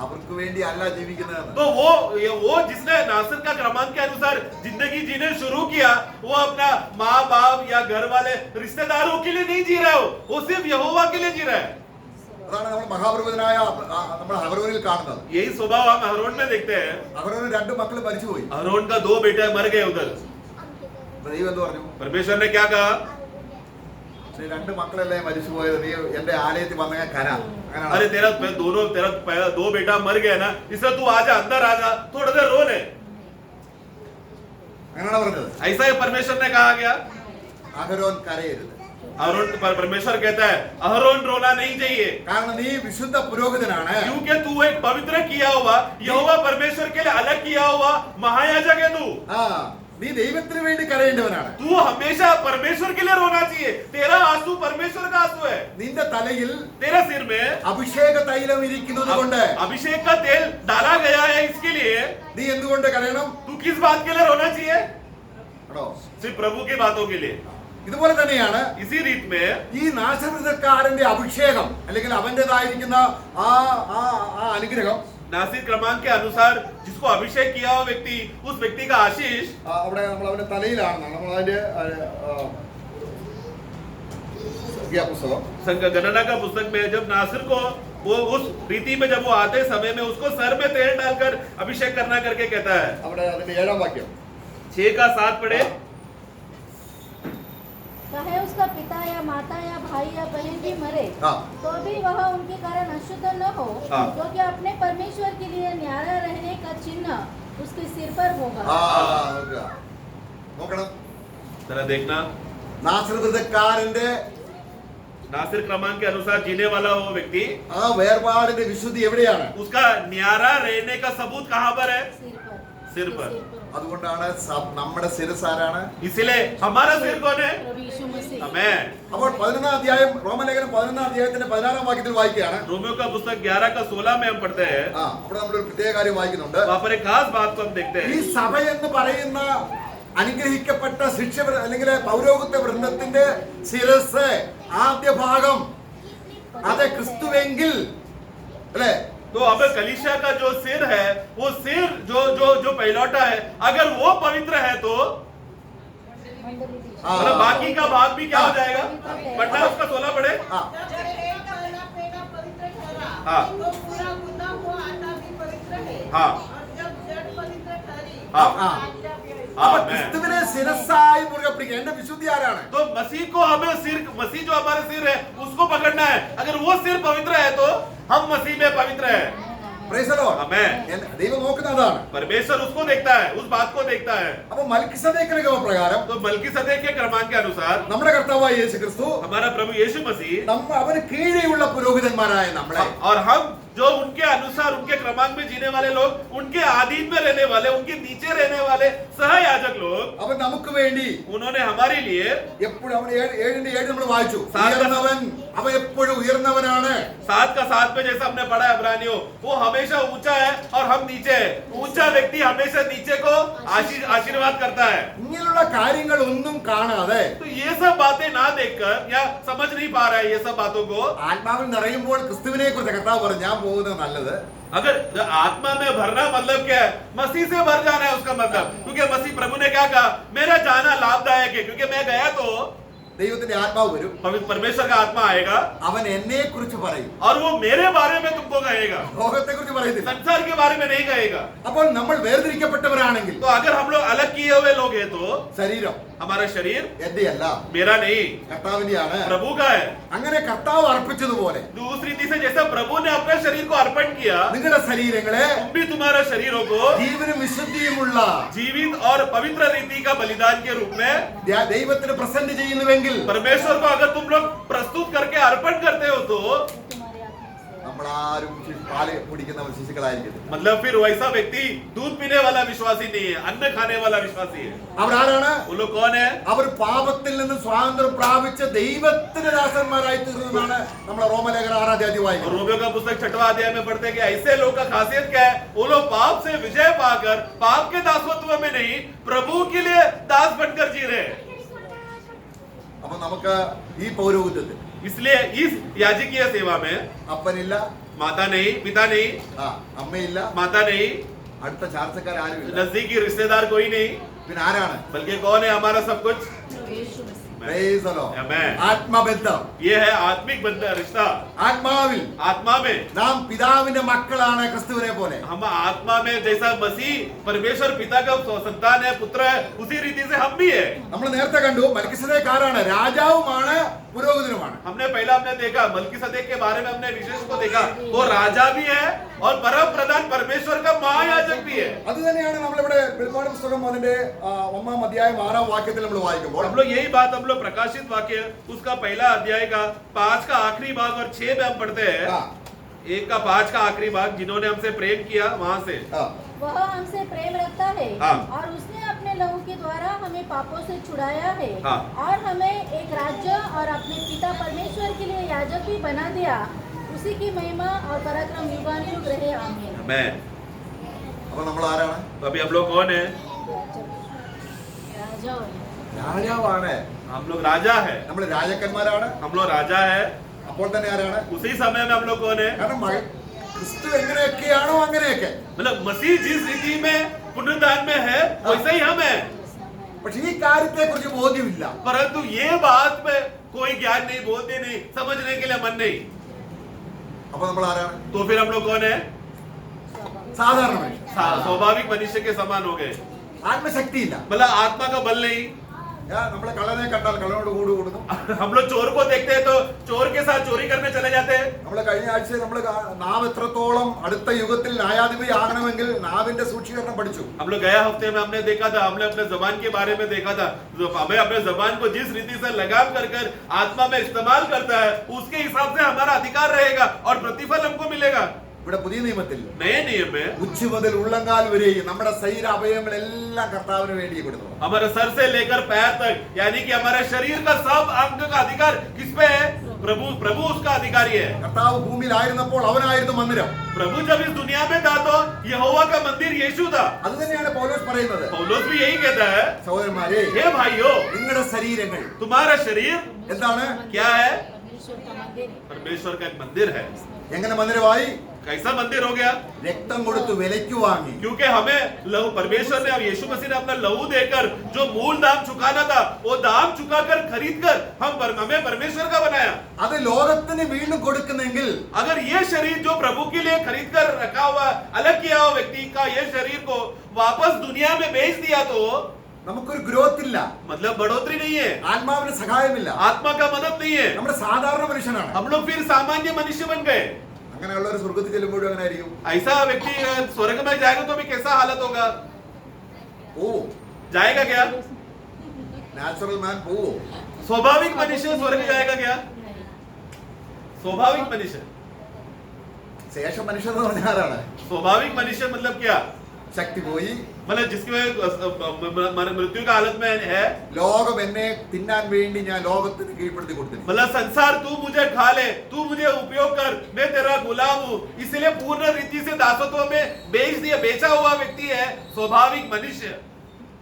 അവർക്ക് വേണ്ടി അല്ല ജീവിക്കുന്നതെന്ന്. तो वो जिसने नासिर का क्रमांक के अनुसार जिंदगी जीने शुरू किया, वो अपना माँ बाप या घर वाले रिश्तेदारों के लिए नहीं जी रहा हो, वो सिर्फ यहोवा के लिए जी रहा है. അതാണ് നമ്മൾ മഹാപുരോഹിതനായ നമ്മൾ അഹരോനിൽ കാണുന്നത്. यही स्वभाव हम अहरोन में देखते हैं. അഹരോന് 2 മക്കൾ മരിച്ചുപോയി. अहरोन का 2 बेटे मर गए उधर. ദൈവം എന്ത് പറഞ്ഞു? परमेश्वर ने क्या कहा? 2 മക്കളല്ലേ മരിച്ചുപോയത്, നീ എന്റെ ആലയത്തിൽ വന്ന കര. अरे तेरा 2 बेटा मर गया ना, इसलिए तू आजा, अंदर आजा, थोड़ा देर रो ले. അങ്ങനെയാണ് പറഞ്ഞത്. ऐसा ही परमेश्वर ने कहा गया. അഹരോൻ കരയരുത്. अहरोन परमेश्वर कहता है अहरोन रोना नहीं चाहिए, കാരണം നീ വിശുദ്ധ പുരോഹിതനാണ്. क्योंकि तू एक पवित्र किया हुआ, यहोवा परमेश्वर के लिए अलग किया हुआ महायाजक है तू. നീ ദൈവത്തിന് വേണ്ടി കരയേണ്ടവനാണ്. तू हमेशा परमेश्वर के लिए रोना चाहिए. तेरा आंसू परमेश्वर का आंसू है. നിന്റെ തലയിൽ तेरा सिर में അഭിഷേക തൈലം ഇരിക്കുന്നത് കൊണ്ട് अभिषेक का तेल डाला गया है, इसके लिए നീ എന്തുകൊണ്ട് കരയണം? तू किस बात के लिए रोना चाहिए? കേട്ടോ, सिर्फ प्रभु की बातों के लिए. ഇതുപോലെ തന്നെയാണ് इसी रीत में ഈ നാശനക്കാരന്റെ അഭിഷേകം അല്ലെങ്കിൽ അവന്റേതായിരിക്കുന്ന ആ ആ ആ അനുഗ്രഹം नासिर क्रमांक के अनुसार जिसको अभिषेक किया हुआ व्यक्ति, उस व्यक्ति का आशीष അവിടെ നമ്മൾ അവന്റെ തലയിലാണ് നമ്മൾ അതിന്റെ പുസ്തകം गणना का पुस्तक में जब नासिर को वो उस रीति में जब वो आते समय में उसको सर में तेल डालकर अभिषेक करना करके कहता है. അവിടെ അതിന്റെ 7ാം വാക്യം 6 का 7 पढ़े. चाहे उसका पिता या माता या भाई या बहन भी मरे हाँ। तो भी वह उनके कारण अशुद्ध न हो, हाँ। क्योंकि अपने परमेश्वर के लिए न्यारा रहने का चिन्ह उसके सिर पर होगा. നോക്കണം, जरा देखना, നാശനക്കാരന്റെ नासिर क्रमांक के अनुसार जीने वाला वो व्यक्ति, ആ വേർപാടിന്റെ വിശുദ്ധി എവിടെയാണ്? उसका न्यारा रहने का सबूत कहाँ पर है? सिर सिर पर. पर. അതുകൊണ്ടാണ് നമ്മുടെ ശിരസ് ആരാണ്? इसलिए हमारा सिर कौन है? प्रभु यीशु मसीह. हमें. അപ്പോൾ 11ാം അധ്യായം റോമലേഖനം 11ാം അധ്യായത്തിന്റെ 16ാം വാക്യത്തിൽ വായിക്കുകയാണ്. रोमियो का पुस्तक 11 का 16 में हम पढ़ते हैं. അവിടെ നമ്മളൊരു പ്രത്യേക കാര്യം വായിക്കുന്നുണ്ട്. वहाँ पर एक खास बात को हम देखते ഈ हैं. സഭ എന്ന് പറയുന്ന അനുഗ്രഹിക്കപ്പെട്ട ശിക്ഷ അല്ലെങ്കിൽ പൗരോഹിത്യ വൃന്ദത്തിന്റെ ശിരസ് ആദ്യ ഭാഗം അത് ക്രിസ്തുവെങ്കിൽ അല്ലേ? तो अब कलीसिया का जो सिर है, वो सिर जो जो जो पहलौटा है, अगर वो पवित्र है तो मतलब बाकी का भाग भी क्या हो जाएगा? पढ़ना उसका 16 पढ़े. ആ, जब एक पहला पेड़ा पवित्र ठहरा, हाँ। तो पूरा गुना हुआ आटा भी पवित्र है. हाँ। और जब जड़ पवित्र ठहरी, हाँ। तो आज्ञा भी है. അപ്പൊ Amen. ക്രിസ്തുവിനെ ശിരസായി മുറുകെ പിടിക്കുക. എന്റെ വിശുദ്ധി ആരാണ്? तो मसीह को हमें सिर, मसीह जो हमारे सिर है उसको पकड़ना है. अगर वो सिर पवित्र है तो हम मसीह में पवित्र है. Praise the Lord. Amen. ദൈവം നോക്കുന്ന അതാണ്. परमेश्वर उसको देखता है, उस बात को देखता है. അപ്പൊ മൽക്കിസദേക്കിന്റെ പ്രകാരം तो मलकीसदेक के क्रमांक के अनुसार നമ്മുടെ കർത്താവായ യേശു ക്രിസ്തു हमारा प्रभु यीशु मसीह അവന് കീഴെയുള്ള പുരോഹിതന്മാരായ നമ്മളെ और हम जो उनके अनुसार उनके क्रमांक में जीने वाले लोग, उनके अधीन में रहने वाले, उनके नीचे रहने वाले सहयाजक लोग, അവൻ നമുക്ക് വേണ്ടി उन्होंने हमारे लिए എപ്പോഴും അവൻ 7:7 നമ്മൾ വായിച്ചു. ഉയർന്നവൻ അവൻ എപ്പോഴും ഉയർന്നവനാണ്. 7 का 7 में जैसा हमने पढ़ा है इब्रानियों, वो हमेशा ऊंचा है और हम नीचे है. ऊंचा व्यक्ति हमेशा नीचे को आशीर्वाद करता है. ഇങ്ങനെയുള്ള കാര്യങ്ങൾ ഒന്നും കാണാതെ तो ये सब बातें ना देखकर या समझ नहीं पा रहा है ये सब बातों को. ആത്മാവിൽ നിറയുമ്പോൾ ക്രിസ്തുവിനെ കുറിച്ച് കർത്താവ് പറഞ്ഞു, ഞാൻ പോകുന്നത് നല്ലത്. अगर आत्मा में भरना मतलब क्या है? मसीह से भर जाना है उसका मतलब. क्योंकि मसीह प्रभु ने क्या कहा? मेरा जाना लाभदायक है, क्योंकि मैं गया तो ദൈവത്തിന്റെ ആത്മാവ് വരും, परमेश्वर का आत्मा आएगा അവൻ എന്നെ കുറിച്ച് പറയും, और वो मेरे बारे में तुमको कहेगा, ലോകത്തെ കുറിച്ച് പറയത്തില്ല. संसार के बारे में नहीं कहेगा. അപ്പോൾ നമ്മൾ വേർതിരിക്കപ്പെട്ടവരാണെങ്കിൽ तो अगर हम लोग अलग किए हुए लोग हैं तो ശരീരം हमारा शरीर എന്റെ അല്ല, मेरा नहीं, കർത്താവിന്റെയാണ്. प्रभु का है. അങ്ങനെ കർത്താവ് അർപ്പിച്ചതുപോലെ दूसरी रीति से जैसा प्रभु ने अपने शरीर को अर्पण किया, നിങ്ങളുടെ ശരീരങ്ങളെ तुम भी तुम्हारे शरीरों को ജീവനും വിശുദ്ധിയുമുള്ള जीवित और पवित्र रीति का बलिदान के रूप में ദൈവത്തിന് പ്രസന്റ് ചെയ്യുന്നുവെങ്കിൽ परमेश्वर को अगर तुम लोग प्रस्तुत करके अर्पण करते हो तो तुम्हारे आत्मा से. നമ്മളാരും പാല് കുടിക്കുന്ന ശിശുക്കളായിരിക്കും. मतलब फिर वैसा व्यक्ति दूध पीने वाला विश्वासी नहीं है, अन्न खाने वाला विश्वासी है. അവർ ആരാണ്? वो लोग कौन है? അവർ പാപത്തിൽ നിന്ന് സ്വാതന്ത്ര്യം പ്രാപിച്ച ദൈവത്തിന്റെ ദാസന്മാരായി തീർന്നതാണ് നമ്മൾ റോമലേഖനം 6ാം അധ്യായം और വായിക്കുന്നത്. रोमियो का पुस्तक 6वां अध्याय में पढ़ते हैं कि ऐसे लोग का खासियत क्या है? वो लोग पाप से विजय पाकर पाप के दासत्व में नहीं, प्रभु के लिए दास बनकर जी रहे हैं. അപ്പൊ നമുക്ക് ഈ പൗരോഹിത്യത്തിൽ इसलिए इस याजकीय सेवा में അപ്പനില്ല, माता नहीं, पिता नहीं, ആ അമ്മയില്ല, माता नहीं, അടുത്ത ചാർച്ചക്കാർ ആരുമില്ല, नजदीकी रिश्तेदार कोई नहीं, പിന്നെ ആരാണ്? बल्कि कौन है हमारा सब कुछ? Praise the Lord. Amen. ആത്മബന്ധം. ये है आत्मिक बंधन रिश्ता। ആത്മാവിൽ आत्मा में നാം പിതാവിന്റെ മക്കളാണ് ക്രിസ്തുവിനെ പോലെ. हम आत्मा में जैसा मसीह परमेश्वर पिता का संतान है, पुत्र है, उसी रीति से हम भी है। നമ്മൾ നേരത്തെ കണ്ടു മൽക്കിസദേക്ക് ആരാണ്? രാജാവുമാണ് പുരോഹിതനുമാണ്. हमने देखा मलकीसदेक के बारे में, हमने विशेष को देखा, वो राजा भी है और परम प्रधान परमेश्वर का महायाजक भी है। അത് തന്നെയാണ് നമ്മളിവിടെ വെളിപ്പാട് പുസ്തകം അതിന്റെ 1-ാം അധ്യായം 6-ാം വാക്യത്തിൽ നമ്മൾ വായിക്കുമ്പോൾ हम लोग यही बात, हम लोग प्रकाशित वाक्य उसका पहला अध्याय का 5 का आखिरी भाग और 6 में हम पढ़ते हैं। ആ, 1 का 5 का आखिरी भाग, जिन्होंने हमसे प्रेम किया वहां से, ആ, वह हमसे प्रेम रखता है हाँ। और उसने अपने लहू के द्वारा हमें पापों से छुड़ाया है हाँ। और हमें एक राज्य और अपने पिता परमेश्वर के लिए याजक भी बना दिया। उसी की महिमा और पराक्रम युगानुयुग रहे, आमीन। मैं അപ്പൊ നമ്മൾ ആരാണ്? तो अभी हम लोग कौन है? राजा രാജാവാണ്. हम लोग राजा है, നമ്മൾ രാജാക്കന്മാരാണ്. हम लोग राजा है। അപ്പോൾ തന്നെ ആരാണ്? उसी समय में हम लोग कौन है? കാരണം ക്രിസ്തു എങ്ങനെയൊക്കെയാണോ അങ്ങനെയൊക്കെ. मतलब मसीह जिस रीति में पुनरुत्थान में है वैसे ही हम है, പക്ഷെ ഈ കാര്യത്തെ കുറിച്ച് ബോധ്യമില്ല. परंतु ये बात में कोई ज्ञान नहीं, बोलते नहीं, समझने के लिए मन नहीं। അപ്പൊ നമ്മൾ ആരാണ്? तो फिर हम लोग कौन है? സാധാരണ മനുഷ്യൻ. स्वाभाविक मनुष्य के समान हो गए। ആത്മശക്തി ഇല്ല. मतलब आत्मा का बल नहीं। നമ്മളെ കള്ളനെ കണ്ടാൽ കള്ളനോട് കൂടി കൂടുന്നു. हम लोग चोर को देखते हैं तो चोर के साथ चोरी करने चले जाते हैं। നമ്മള് കഴിഞ്ഞ ആഴ്ച നമ്മള് നാവ് എത്രത്തോളം അടുത്ത യുഗത്തിൽ ന്യായാധിപതി ആകണമെങ്കിൽ നാവിന്റെ സൂക്ഷീകരണം പഠിച്ചു. हम लोग गया हफ्ते में हमने देखा था, हमने अपने जबान के बारे में देखा था, हमें अपने जबान को जिस रीति से लगाम कर आत्मा में इस्तेमाल करता है उसके हिसाब से हमारा अधिकार रहेगा और प्रतिफल हमको मिलेगा। ഇവിടെ പുതിയ നിയമത്തിൽ नए नियम में ഉച്ച മുതൽ ഉള്ളങ്കാൽ വരെയും നമ്മുടെ ശരീര അവയവങ്ങളെല്ലാം കർത്താവിന് വേണ്ടി കൊടുത്തു. हमारे सर से लेकर पैर तक, यानी कि हमारे शरीर का सब अंग का अधिकार किस पे है? प्रभु उसका अधिकारी है। കർത്താവ് ഭൂമിയിലായിരുന്നപ്പോൾ അവനായിരുന്നു മന്ദിരം. प्रभु जब इस दुनिया में था तो यहोवा का मंदिर यीशु था। അത് തന്നെയാണ് പൗലോസ് പറയുന്നത്. पौलुस भी यही कहता है, സഹോദരന്മാരെ, हे भाइयों, നിങ്ങളുടെ ശരീരങ്ങൾ तुम्हारा शरीर എന്താണ്? क्या है? परमेश्वर का मंदिर है। परमेश्वर का एक मंदिर है। എങ്ങനെ മന്ദിരമായി? कैसा मंदिर हो गया? രക്തം കൊടുത്ത് വിലയ്ക്ക് വാങ്ങി. क्योंकि हमें लहू, परमेश्वर ने, अब यीशु मसीह ने अपना लहू देकर जो मूल दाम चुकाना था वो दाम चुकाकर खरीद कर हमें परमेश्वर का बनाया। അത് ലോകത്തിന് വീണ്ടും കൊടുക്കുന്നെങ്കിൽ अगर ये शरीर जो प्रभु के लिए खरीद कर रखा हुआ, अलग किया हुआ व्यक्ति का ये शरीर को वापस दुनिया में बेच दिया तो നമുക്കൊരു ഗ്രോത്ത് ഇല്ല. मतलब बढ़ोतरी नहीं है, ആത്മാവിന് സഹായമില്ല. आत्मा का मदद नहीं है। നമ്മുടെ സാധാരണ മനുഷ്യനാണ്. हम लोग फिर सामान्य मनुष्य बन गए। അങ്ങനെയുള്ള ഒരു സ്വർഗ്ഗത്തിൽ ചെല്ലുമ്പോഴും അങ്ങനെ ആയിരിക്കും. ऐसा व्यक्ति स्वर्ग में जाएगा तो भी कैसा हालत होगा? പോവോ? जाएगा क्या? നാച്ചുറൽ മാൻ പോവോ? स्वाभाविक मनुष्य स्वर्ग जाएगा क्या? स्वाभाविक मनुष्य, ശേഷ മനുഷ്യൻ എന്ന് പറഞ്ഞാൽ ആരാണ്? स्वाभाविक मनुष्य मतलब क्या? ശക്തി പോയി, मतलब जिसके मृत्यु का हालत में है, ലോകം എന്നെ തിന്നാൻ വേണ്ടി ഞാൻ ലോകത്തിന് കീഴ്പ്പെടുത്തി കൊടുത്തില്ല. मतलब संसार तू मुझे खा ले, तू मुझे उपयोग कर, मैं तेरा गुलाम हूँ, इसलिए पूर्ण रीति से दासत्व में बेचा हुआ व्यक्ति है स्वाभाविक मनुष्य।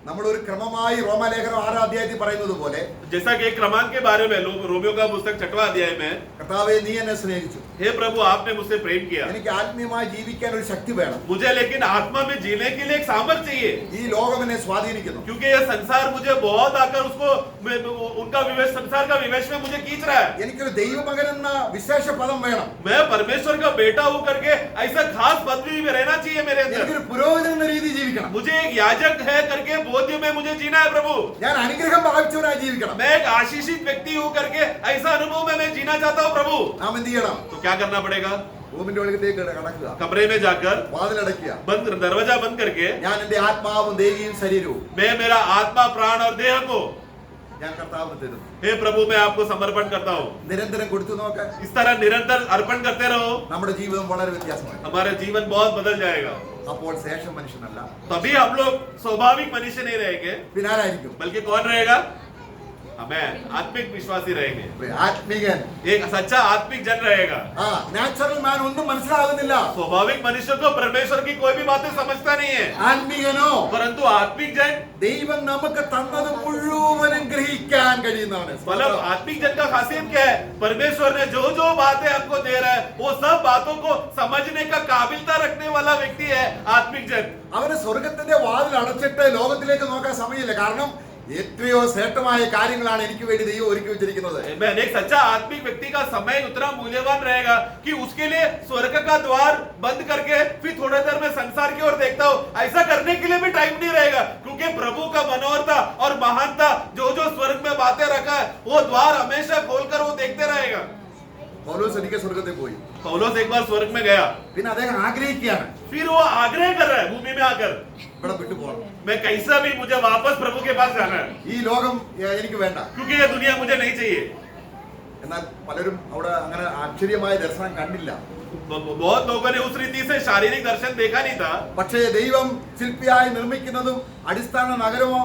നമ്മൾ ഒരു ക്രമമായി റോമാലേഖനം 6-ാം അധ്യായത്തിൽ പറയുന്നത് പോലെ, जैसा कि एक क्रमांक के बारे में रोमियो का पुस्तक 6वां अध्याय में, കർത്താവേ നീ എന്നെ സ്നേഹിച്ചു, हे प्रभु आपने मुझसे प्रेम किया, എനിക്ക് ആത്മീയമായി ജീവിക്കാൻ ഒരു ശക്തി വേണം. मुझे लेकिन आत्मा में जीने के लिए एक सामर्थ्य चाहिए, ഈ ലോകം എന്നെ സ്വാധീനിക്കുന്നു. क्योंकि ये संसार मुझे बहुत आकर उसको उनका विवेश, संसार का विवेश में मुझे खींच रहा है। എനിക്കൊരു ദൈവമകൻ എന്ന വിശേഷ പദം വേണം. मैं परमेश्वर का बेटा हूँ करके ऐसा खास पदवी में रहना चाहिए मेरे अंदर। എനിക്കൊരു പുരോഹിതൻ എന്ന രീതി ജീവിക്കണം. मुझे एक याजक है करके बोध्य में मुझे जीना है प्रभु। ഞാൻ അനുഗ്രഹം ഭാവിച്ചവനായി ജീവിക്കണം. मैं एक आशीषित व्यक्ति हूँ करके ऐसा अनुभव में मैं जीना चाहता हूँ प्रभु। നാം എന്ത് ചെയ്യണം? तो क्या करना पड़ेगा? റൂമിന്റെ ഒളികത്തേക്ക് കടക്കുക, कमरे में जाकर വാതിലടയ്ക്കുക. दरवाजा बंद करके ഞാൻ എന്റെ ആത്മാവും ദേഹിയും ശരീരവും मैं मेरा आत्मा, प्राण और देह को, ഞാൻ കർത്താവിന് തരുന്നു. हे प्रभु मैं आपको समर्पण करता हूँ। നിരന്തരം കൊടുത്തു നോക്കാൻ इस तरह निरंतर अर्पण करते रहो, നമ്മുടെ ജീവിതം വളരെ വ്യത്യാസമാണ്. हमारा जीवन बहुत बदल जाएगा। അപ്പോൾ ശേഷം മനുഷ്യനല്ല, तभी हम लोग स्वाभाविक मनुष्य नहीं रहेंगे, പിന്നെ ആരായിരിക്കും? बल्कि कौन रहेगा? हमें आत्मिक विश्वासी रहेंगे, ആത്മീകൻ एक सच्चा आत्मिक जन रहेगा। നാച്ചുറൽ മാൻ ഒന്നും മനസ്സിലാകുന്നില്ല. स्वाभाविक मनुष्य को परमेश्वर की कोई भी बातें समझता नहीं है, ആത്മീകനോ परंतु आत्मिक जन ദൈവം നമുക്ക് തന്നത് മുഴുവനും ഗ്രഹിക്കാൻ കഴിയുന്നവന്. मतलब आत्मिक जन का खासियत क्या है? परमेश्वर ने जो जो बातें आपको दे रहा है वो सब बातों को समझने का काबिलता रखने वाला व्यक्ति है आत्मिक जन। അവന് സ്വർഗത്തിന്റെ വാതിൽ അടച്ചിട്ട് ലോകത്തിലേക്ക് നോക്കാൻ സമയമില്ല. കാരണം എത്രയോ ശ്രേഷ്ഠമായ കാര്യങ്ങളാണ് എനിക്ക് വേണ്ടി ദൈവം ഒരുക്കി വെച്ചിരിക്കുന്നത്. एक सच्चा आत्मिक व्यक्ति का समय उतना मूल्यवान रहेगा कि उसके लिए स्वर्ग का द्वार बंद करके फिर थोड़ी देर में संसार की ओर देखता हो, ऐसा करने के लिए भी टाइम नहीं रहेगा, क्योंकि प्रभु का मनोहरता और महानता जो जो स्वर्ग में बातें रखा है वो द्वार हमेशा खोलकर वो देखते रहेगा। പൗലോസ് എനിക്ക് സ്വർഗത്തിൽ പോയി. पौलुस एक बार स्वर्ग में गया, പിന്നെ അദ്ദേഹം ആഗ്രഹിക്കുകയാണ് फिर वो आग्रह कर रहा है भूमि में आकर, ഇവിടെ വിട്ടു പോകണം. मैं कैसा भी मुझे वापस प्रभु के पास जाना है, ഈ ലോകം എനിക്ക് വേണ്ട. क्योंकि ये दुनिया मुझे नहीं चाहिए। എന്നാൽ പലരും അവിടെ അങ്ങനെ ആശ്ചര്യമായ ദർശനം കണ്ടില്ല. बहुत लोगों ने उस रीति से शारीरिक दर्शन देखा नहीं था, പക്ഷേ ദൈവം ശില്പിയായി നിർമ്മിക്കുന്നതും അടിസ്ഥാന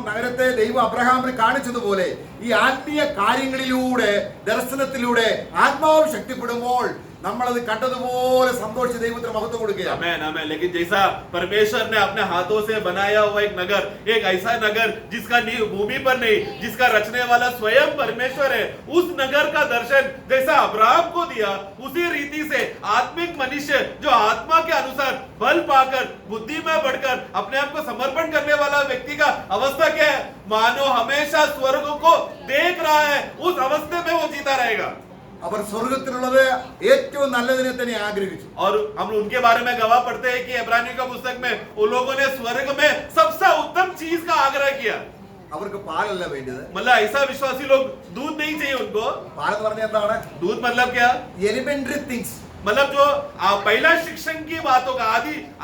നഗരത്തെ ദൈവം അബ്രഹാമിന് കാണിച്ചതുപോലെ ഈ ആത്മീയ കാര്യങ്ങളിലൂടെ ദർശനത്തിലൂടെ ആത്മാവ് ശക്തിപ്പെടുമ്പോൾ നമ്മളത് കണ്ടതുപോലെ സന്തോഷിച്ച് ദൈവത്തിന് മഹത്വം കൊടുക്കുകയാണ്. आमेन आमेन। लेकिन जैसा परमेश्वर ने अपने हाथों से बनाया हुआ एक नगर, एक ऐसा नगर जिसका नींव भूमि पर नहीं, जिसका रचने वाला स्वयं परमेश्वर है, उस नगर का दर्शन जैसा अब्राहम को दिया, उसी रीति से आत्मिक मनुष्य जो आत्मा के अनुसार बल पाकर बुद्धि में बढ़कर अपने आप को समर्पण करने वाला व्यक्ति का अवस्था क्या है? मानो हमेशा स्वर्ग को देख रहा है, उस अवस्थे में वो जीता रहेगा। അവർ സ്വർഗത്തിലുള്ളത് ഏറ്റവും നല്ലതിനെ തന്നെ ആഗ്രഹിച്ചു. और हम उनके बारे में गवाह पढ़ते हैं कि इब्रानियों का पुस्तक में उन लोगों ने स्वर्ग में सबसे उत्तम चीज का आग्रह किया। അവർക്ക് പാലല്ല വേണ്ടത്. मतलब ऐसा विश्वासी लोग दूध नहीं चाहिए उनको। പാലെന്ന് പറഞ്ഞാൽ എന്താണ്? दूध मतलब क्या? Elementary things. मतलब जो पहला शिक्षण की बातों का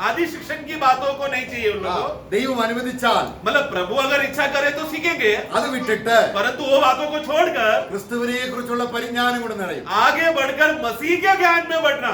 आदि शिक्षण की बातों को नहीं चाहिए उन लोगों को। ദൈവം അനുവദിച്ചാൽ मतलब प्रभु अगर इच्छा करे तो सीखेंगे, അത് വിട്ടിട്ട് परंतु वो बातों को छोड़कर ക്രിസ്തുവിനെ കുറിച്ചുള്ള പരിജ്ഞാനം കൊണ്ട് നിറയും. आगे बढ़कर मसीह के ज्ञान में बढ़ना।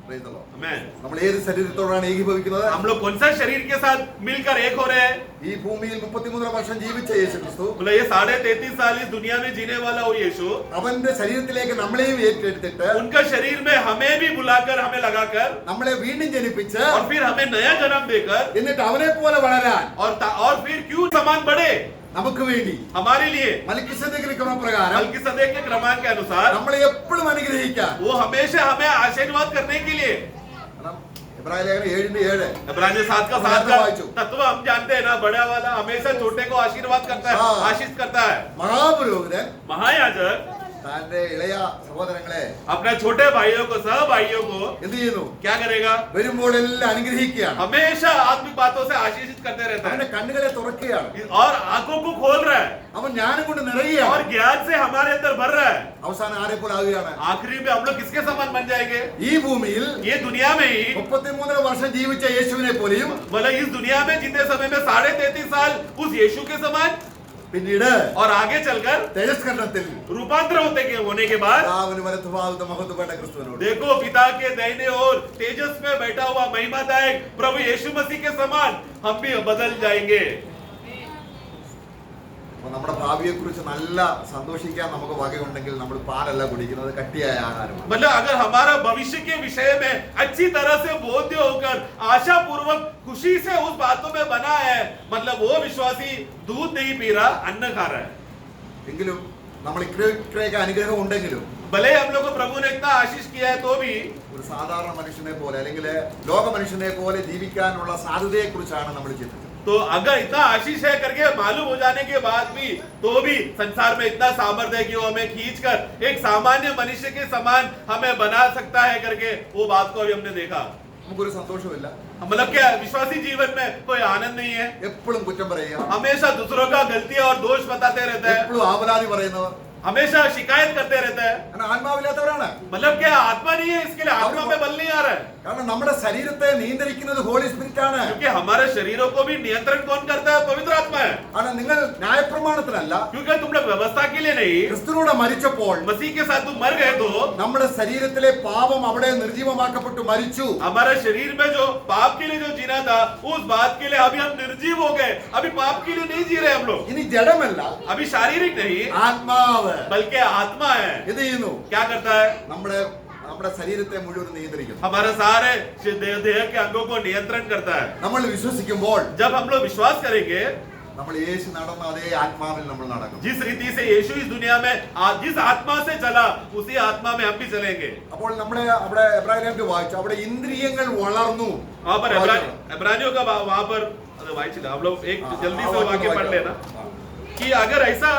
Praise the Lord. आमेन। നമ്മൾ ഏത് ശരീരത്തോടാണ് ഏകീഭവിക്കുന്നത്? हम लोग कौन सा शरीर के साथ मिलकर एक हो रहे हैं? ഈ ഭൂമിയിൽ 33 വർഷം ജീവിച്ച യേശു ക്രിസ്തു बोले ये 33.5 साल इस दुनिया में जीने वाला वो यीशु, അവന്റെ ശരീരത്തിലേക്ക് നമ്മളെയും ഏറ്റെടുത്തിട്ട് उनका शरीर में हमें भी बुलाकर हमें लगाकर നമ്മളെ വീണ്ടും ജനിപ്പിച്ച് और फिर हमें नया जन्म देकर എന്നിട്ട് അവനെ പോലെ വളരാൻ और फिर क्यों समान बढ़े നമുക്ക് വേണ്ടി हमारे लिए മൽക്കിസേദെക്കിന്റെ ക്രമപ്രകാരം मलकीसदेक के क्रमांक के अनुसार നമ്മളെ എപ്പോഴും അനുഗ്രഹിക്കാൻ वो हमेशा हमें आशीर्वाद करने के लिए। ഇബ്രാഹിം ലേഖനം 7:7 इब्रानियों 7 का 7 का तत्व हम जानते हैं ना, बड़ा वाला हमेशा छोटे को आशीर्वाद करता है, हाँ। आशीष करता है। മഹാപുരോഹിതൻ महायाजक തന്റെ ഇളയ സഹോദരങ്ങളെ अपने छोटे भाइयों को, सह भाइयों को എന്ത് ചെയ്യുന്നു? क्या करेगा? വരുമ്പോഴെല്ലാം അനുഗ്രഹിക്കുകയാണ്. हमेशा आत्मिक बातों से आशीषित करते रहता അവന്റെ है കണ്ണുകളെ തുറക്കുകയാണ്. और आंखों को खोल रहा है അവൻ ജ്ഞാനം കൊണ്ട് और നിറയുകയാണ്. ज्ञान से हमारे अंदर भर रहा है। അവസാനം ആരെ പോലെ ആവുകയാണ്? आखिरी में हम लोग किसके समान बन जाएंगे? ഈ ഭൂമിയിൽ ये दुनिया में ही 33 വർഷം ജീവിച്ച യേശുവിനെ പോലെയും मतलब इस दुनिया में जितने समय में 33.5 साल उस यीशु के समान പിന്നീട് और आगे चलकर തേജസ്കരണത്തിൽ रूपांतर होने के बाद പിതാവിന് വലത്തുഭാഗത്ത് മഹത്വപ്പെട്ട ക്രിസ്തുവിനോട് देखो पिता के दाहिने ओर तेजस में बैठा हुआ महिमादायक प्रभु यीशु मसीह के समान हम भी बदल जाएंगे। അപ്പൊ നമ്മുടെ ഭാവിയെ കുറിച്ച് നല്ല സന്തോഷിക്കാൻ നമുക്ക് വകയുണ്ടെങ്കിൽ നമ്മൾ പാലല്ല കുടിക്കുന്നത്, കട്ടിയായ ആഹാരമാണ്. मतलब अगर हमारा भविष्य के विषय में अच्छी तरह से बोध्य होकर आशा पूर्वक खुशी से उस बातों में बना है, मतलब वो विश्वासी दूध नहीं पी रहा, अन्न खा रहा है। എങ്കിലും നമ്മൾ ഇത്രയൊക്കെ അനുഗ്രഹം ഉണ്ടെങ്കിലും भले हम लोग को प्रभु ने इतना आशीष किया है तो भी ഒരു സാധാരണ മനുഷ്യനെ പോലെ അല്ലെങ്കിൽ ലോക മനുഷ്യനെ പോലെ ജീവിക്കാനുള്ള സാധ്യതയെ കുറിച്ചാണ് നമ്മൾ ചിന്തിച്ചത്. तो अगर इतना आशीष है करके मालूम हो जाने के बाद भी तो भी संसार में इतना सामर्थ्य है कि वो हमें खींचकर एक सामान्य मनुष्य के समान हमें बना सकता है करके वो बात को अभी हमने देखा। നമുക്കൊരു സന്തോഷമില്ല. मतलब क्या विश्वासी जीवन में कोई आनंद नहीं है, എപ്പോഴും കുറ്റം പറയുക, हमेशा दूसरों का गलतियां और दोष बताते रहता है, എപ്പോഴും ആവലാതി പറയുന്നവർ हमेशा शिकायत करते रहता है। ആത്മാവില്ലാത്തവരാണ്. मतलब क्या आत्मा नहीं है, इसके लिए आत्मा में बल नहीं आ रहा है। കാരണം നമ്മുടെ ശരീരത്തെ നിയന്ത്രിക്കുന്നത് ഹോളി സ്പിരിറ്റ് ആണ്. क्योंकि हमारे शरीरों को भी नियंत्रण कौन करता है? पवित्र आत्मा है. കാരണം നിങ്ങൾ ന്യായപ്രമാണത്തിനല്ല, क्योंकि तुम लोग व्यवस्था के लिए नहीं, ക്രിസ്തുവിനോട് മരിച്ചപ്പോൾ मसीह के साथ तुम मर गए तो നമ്മുടെ ശരീരത്തിലെ പാപം അവിടെ നിർജീവമാക്കപ്പെട്ടു മരിച്ചു. हमारे शरीर में जो पाप के लिए जो जीना था, उस बात के लिए अभी हम निर्जीव हो गए. अभी पाप के लिए नहीं जी रहे हम लोग. ഇനി ജഡമല്ല, अभी शारीरिक नहीं, ആത്മാവ് बल्कि आत्मा है. ഇത് ചെയ്യുന്നു, क्या करता है? നമ്മുടെ ശരീരത്തെ മുഴുവൻ നിയന്ത്രിക്കുന്നു. हमारे सारे देह के अंगों को नियंत्रण करता है. നമ്മൾ വിശ്വസിക്കുമ്പോൾ जब हम लोग विश्वास करेंगे, നമ്മൾ യേശു നടന്ന അതേ ആത്മാവിൽ നമ്മൾ നടക്കും. जिस रीति से यीशु इस दुनिया में जिस आत्मा से चला, उसी आत्मा में हम भी चलेंगे. അപ്പോൾ നമ്മളെ അവിടെ എബ്രായർക്ക് വായിച്ചു, അവിടെ ഇന്ദ്രിയങ്ങൾ വളർന്നു. वहां पर इब्रानियों का वहां पर वाइचिला हम लोग एक जल्दी से वाक्य पढ़ लेना कि अगर ऐसा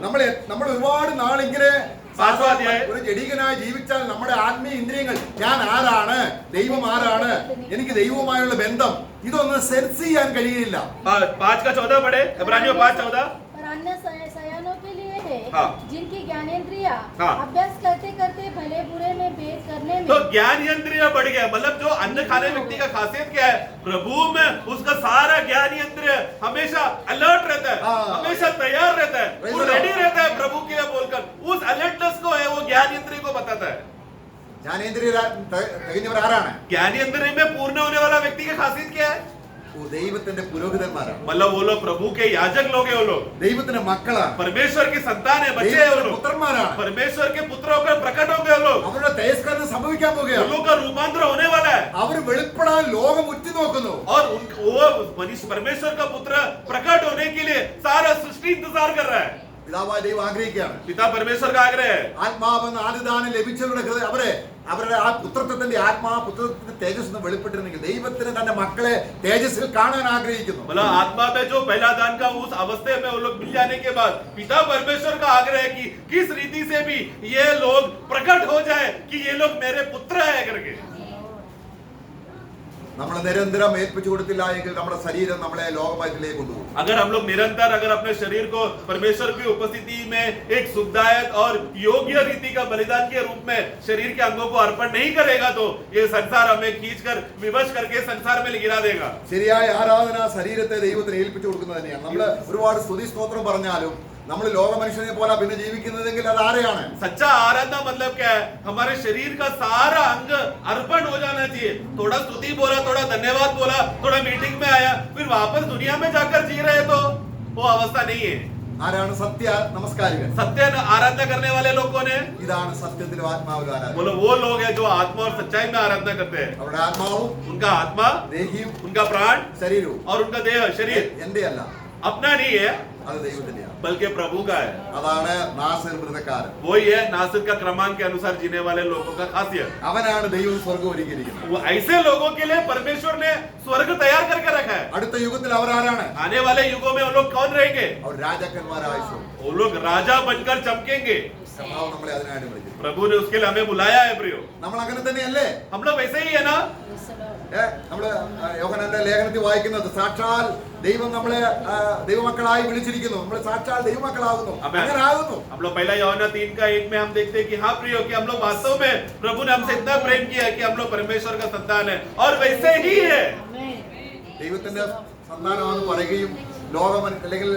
നമ്മൾ ഒരുപാട് നാളിങ്ങനെ സാധ്യതയായി ഒരു ജഡികനായി ജീവിച്ചാൽ നമ്മുടെ ആത്മീയ ഇന്ദ്രിയങ്ങൾ, ഞാൻ ആരാണ്, ദൈവം ആരാണ്, എനിക്ക് ദൈവവുമായുള്ള ബന്ധം, ഇതൊന്നും സെൻസ് ചെയ്യാൻ കഴിയില്ല. 5:14 पढ़े, इब्रानियों 5:14. पर अन्य सयानों के लिए है, हाँ। जिनकी ज्ञानेंद्रिया हाँ। अभ्यास करते करते भले बुरे में भेद करने में तो ज्ञान इंद्रिय बढ़ गया. मतलब जो अन्न खाने व्यक्ति का खासियत क्या है? प्रभु में उसका सारा ज्ञान इंद्रिय हमेशा अलर्ट रहता है, हाँ। हमेशा तैयार रहता है, Praise वो the Lord. रेडी रहता है प्रभु के लिए बोलकर. उस अलर्टनेस को है वो ज्ञान इंद्रिय को बताता है. ജ്ഞാനേന്ദ്രിയ തികഞ്ഞവർ ആരാണ്? ज्ञान इंद्रिय में पूर्ण होने वाला व्यक्ति की खासियत क्या है? ദൈവത്തിന്റെ പുരോഹിതന്മാരാണ്, मतलब वो लोग प्रभु के याजक लोग हैं. वो लोग ദൈവത്തിന്റെ മക്കളാണ്, परमेश्वर की संतान है, बच्चे हैं. वो ദൈവത്തിന്റെ लोग പുത്രന്മാരാണ്. परमेश्वर के पुत्र होकर प्रकट होंगे. वो लोग അവരുടെ തേജസ്കരണം സംഭവിക്കാൻ उन പോകുകയാണ്. लोगों का रूपांतर होने वाला है. അവർ വെളിപ്പെടാൻ ലോകം ഉറ്റുനോക്കുന്നു. और वो मनुष्य परमेश्वर का पुत्र प्रकट होने के लिए सारा सृष्टि इंतजार कर रहा है. പിതാവായ ദൈവം ആഗ്രഹിക്കുകയാണ്. पिता परमेश्वर का आग्रह है. ആത്മാവെന്ന് ആദിദാനം ലഭിച്ചവരുടെ ഹൃദയം അവരുടെ ആ പുത്രത്വത്തിന്റെ തേജസ് ഒന്ന് വെളിപ്പെട്ടിരുന്നെങ്കിൽ ദൈവത്തിന് തന്റെ മക്കളെ തേജസ്സിൽ കാണാൻ ആഗ്രഹിക്കുന്നു. मतलब आत्मा में जो पहला दान का उस अवस्थे में वो लोग मिल जाने के बाद पिता परमेश्वर का आग्रह है कि किस रीति से भी ये लोग प्रकट हो जाए कि ये लोग मेरे पुत्र है करके. നമ്മൾ നിരന്തരം ഏൽപ്പിച്ചു കൊടുത്തില്ല എങ്കിൽ നമ്മുടെ ശരീരം നമ്മളെ ലോകമയത്തിലേക്ക് കൊണ്ടുപോകും. अगर हम लोग निरंतर अगर अपने शरीर को परमेश्वर की उपस्थिति में एक सुखदायक और योग्य रीति का बलिदान के रूप में शरीर के अंगों को अर्पण नहीं करेगा तो ये संसार हमें खींचकर विवश करके संसार में गिरा देगा. ശരിയായ ആരാധന ശരീരത്തെ ദൈവത്തിന് ഏൽപ്പിച്ചു കൊടുക്കുന്നത് തന്നെയാണ്. നമ്മൾ ഒരുപാട് സ്തുതി സ്തോത്രം പറഞ്ഞാലും നമ്മൾ ലോക മനുഷ്യനെ പോലെ പിന്നെ ജീവിക്കുന്നതെങ്കിൽ അത് ആരെയാണ്? सच्चा आराधना मतलब क्या है? हमारे शरीर का सारा अंग अर्पण हो जाना चाहिए. थोड़ा स्तुति बोला, थोड़ा धन्यवाद बोला, थोड़ा मीटिंग में आया, फिर वापस दुनिया में जाकर जी रहे तो वो अवस्था नहीं है. ആരാണ് സത്യ നമസ്കാരികൾ? सत्य आराधना करने वाले लोगों ने ഇതാണ് സത്യത്തിലും ആത്മാവിലും ആരാധന. बोलो वो लोग हैं जो आत्मा और सच्चाई में आराधना करते हैं. അവരുടെ ആത്മാവും उनका आत्मा, ദേഹിയും उनका प्राण ശരീരവും और उनका देह शरीर എന്റെ അല്ല, अपना नहीं है അത് ദൈവത്തിന്റെയാണ്. बल्कि प्रभु का है. അതാണ് നാസിർ വ്രതക്കാരൻ. वही है नासिर का क्रमांक के अनुसार जीने वाले लोगों का खासियत. അവനാണ് ദൈവം സ്വർഗ്ഗം ഒരുക്കിയിരിക്കുന്നത്. वो ऐसे लोगों के लिए परमेश्वर ने स्वर्ग तैयार करके रखा है. അടുത്ത യുഗത്തിൽ അവർ ആരാണ്? आने वाले युगों में वो लोग कौन रहेंगे? അവർ രാജാക്കന്മാരായിച്ചു. वो लोग राजा बनकर चमकेंगे. കർത്താവ് നമ്മളെ അതിനായിട്ട് വിളിക്കുന്നു. प्रभु ने उसके लिए हमें बुलाया है प्रियो. നമ്മൾ അങ്ങനെ തന്നെയല്ലേ? हम लोग वैसे ही है ना. നമ്മള് യോഹന്നാന്റെ ലേഖനത്തിൽ വായിക്കുന്നത് സാക്ഷാൽ ദൈവം നമ്മളെ ദൈവമക്കളായി വിളിച്ചിരിക്കുന്നു. നമ്മൾ സാക്ഷാൽ ദൈവമക്കളാകുന്നു. അങ്ങനെ ആകുന്നു. हम लोग पहला यूहन्ना 3:1 में हम देखते हैं कि हाँ प्रियो कि हम लोग वास्तव में प्रभु ने हमसे इतना प्रेम किया है कि हम लोग परमेश्वर का संतान है और वैसे ही है. ദൈവത്തിന്റെ സന്താനമാണെന്ന് പറയുകയും ലോകം അല്ലെങ്കിൽ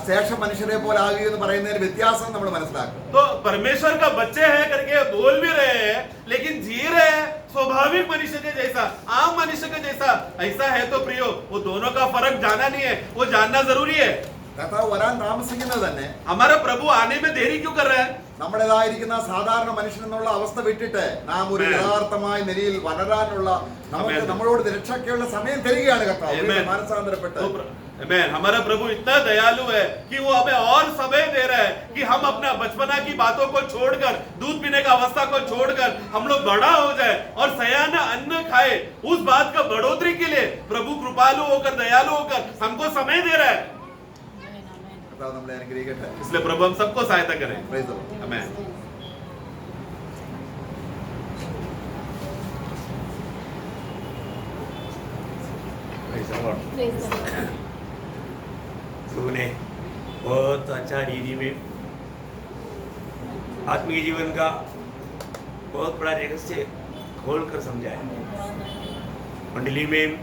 ശേഷ മനുഷ്യരെ പോലെ ആകുകയെന്ന് പറയുന്നതിന് വ്യത്യാസം നമ്മൾ മനസ്സിലാക്കും. तो परमेश्वर का बच्चे हैं करके बोल भी रहे हैं लेकिन जी रहे हैं स्वाभाविक मनुष्य के जैसा, आम मनुष्य के जैसा. ऐसा है तो प्रियो वो दोनों का फर्क जाना नहीं है, वो जानना जरूरी है. കർത്താവ് വരാൻ താമസിക്കുന്നത് തന്നെ हमारा प्रभु आने में देरी क्यों कर रहा है? നമ്മുടേതായിരിക്കുന്ന സാധാരണ മനുഷ്യൻ എന്നുള്ള അവസ്ഥ വിട്ടിട്ട് നാം ഒരു യഥാർത്ഥമായ നിലയിൽ വളരാനുള്ള നമ്മളോട് രക്ഷയ്ക്കുള്ള സമയം തരികയാണ് കർത്താവ്. മാനസാന്തരപ്പെട്ട് Amen. हमारा प्रभु इतना दयालु है कि वो हमें और समय दे रहा है कि हम अपना बचपना की बातों को छोड़कर, दूध पीने का अवस्था को छोड़कर हम लोग बड़ा हो जाए और सयाना अन्न खाए. उस बात का बढ़ोतरी के लिए प्रभु कृपालु होकर, दयालु होकर हमको समय दे रहा है. കർത്താവ് നമ്മളെ അനുഗ്രഹിക്കട്ടെ. इसलिए प्रभु हम सबको सहायता करें. Praise the Lord. Amen. Praise the Lord. Praise the Lord. प्रभु ने बहुत अच्छा रीति में आत्मिक जीवन का बहुत बड़ा रहस्य खोलकर समझाया। मंडली में